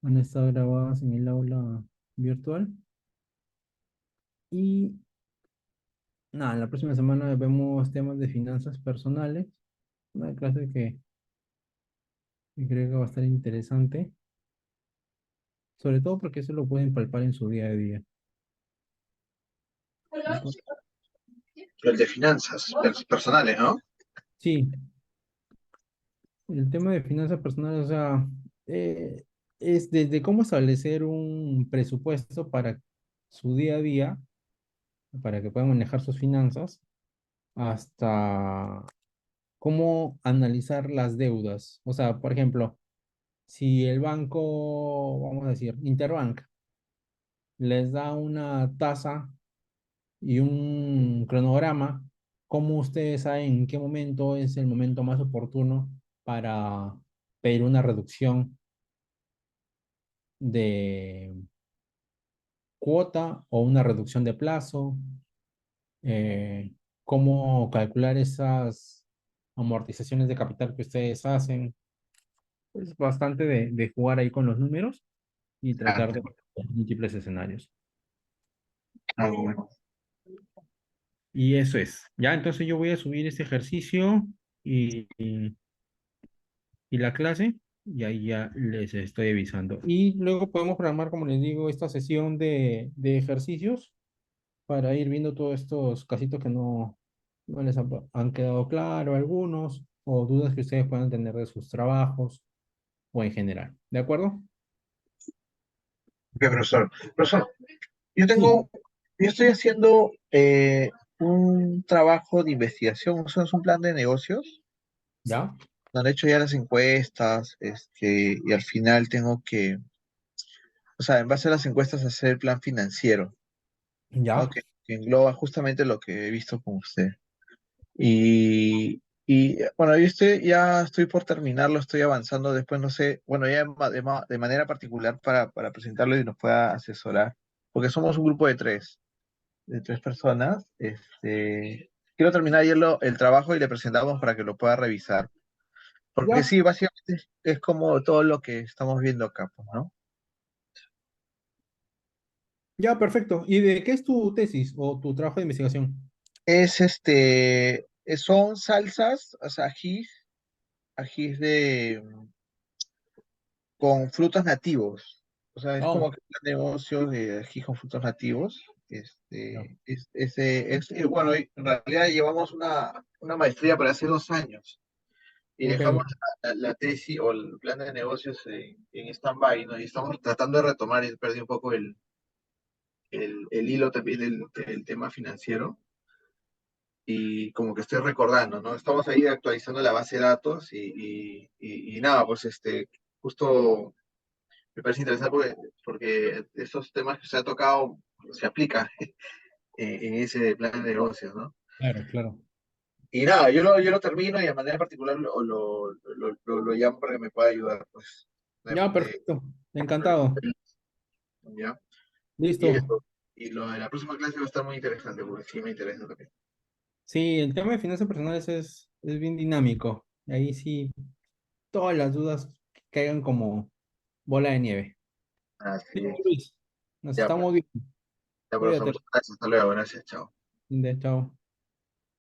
Van a estar grabadas en el aula virtual. Y nada, la próxima semana vemos temas de finanzas personales. Una clase que creo que va a estar interesante. Sobre todo porque eso lo pueden palpar en su día a día. Entonces, El de finanzas personales, ¿no? sí, el tema de finanzas personales, o sea, es desde cómo establecer un presupuesto para su día a día, para que puedan manejar sus finanzas, hasta cómo analizar las deudas. O sea, por ejemplo, si el banco, vamos a decir, Interbank, les da una tasa y un cronograma ¿cómo ustedes saben en qué momento es el momento más oportuno para pedir una reducción de cuota o una reducción de plazo? ¿Cómo calcular esas amortizaciones de capital que ustedes hacen? Es bastante de jugar ahí con los números y Ah, tratar de múltiples escenarios. bueno. Y eso es. Ya, entonces yo voy a subir este ejercicio y la clase, y ahí ya les estoy avisando. Y luego podemos programar, como les digo, esta sesión de ejercicios para ir viendo todos estos casitos que no les han quedado claro algunos, o dudas que ustedes puedan tener de sus trabajos o en general. ¿De acuerdo? Ok, profesor. Profesor, yo Sí, tengo, yo estoy haciendo un trabajo de investigación, o sea, es un plan de negocios, ya, donde he hecho ya las encuestas, y al final tengo que, o sea, en base a las encuestas hacer el plan financiero, ¿no? ya, Que engloba justamente lo que he visto con usted. Y bueno, ya estoy por terminarlo, estoy avanzando, después no sé, bueno, ya de manera particular para presentarlo y nos pueda asesorar, porque somos un grupo de tres personas. Quiero terminar ayer el trabajo y le presentamos para que lo pueda revisar. Porque ya, sí, básicamente es como todo lo que estamos viendo acá, pues, ¿no? ya, perfecto. ¿Y de qué es tu tesis o tu trabajo de investigación? Son salsas, o sea, ajís con frutos nativos. O sea, es Oh, como que un negocio de ají con frutos nativos. ya. Bueno, en realidad llevamos una maestría para hace 2 años y Ok, dejamos la tesis o el plan de negocios en stand-by, ¿no? Y estamos tratando de retomar y perdí un poco el hilo también del tema financiero y como que estoy recordando, ¿no? Estamos ahí actualizando la base de datos y nada, pues justo me parece interesante porque esos temas que se ha tocado se aplican en ese plan de negocios, ¿no? claro, claro. Y nada, yo lo termino y de manera particular lo llamo para que me pueda ayudar, pues. Ya, De- perfecto. Encantado. ¿Ya? Y Listo. eso. Y lo de la próxima clase va a estar muy interesante, porque sí me interesa también. Sí, el tema de finanzas personales es bien dinámico. Ahí sí, todas las dudas caigan como bola de nieve. Así Listo, es. Luis. Nos Ya, pues. estamos viendo. Ya, profesor, Cuídate. muchas gracias. Hasta luego. Gracias. Chao. Chao.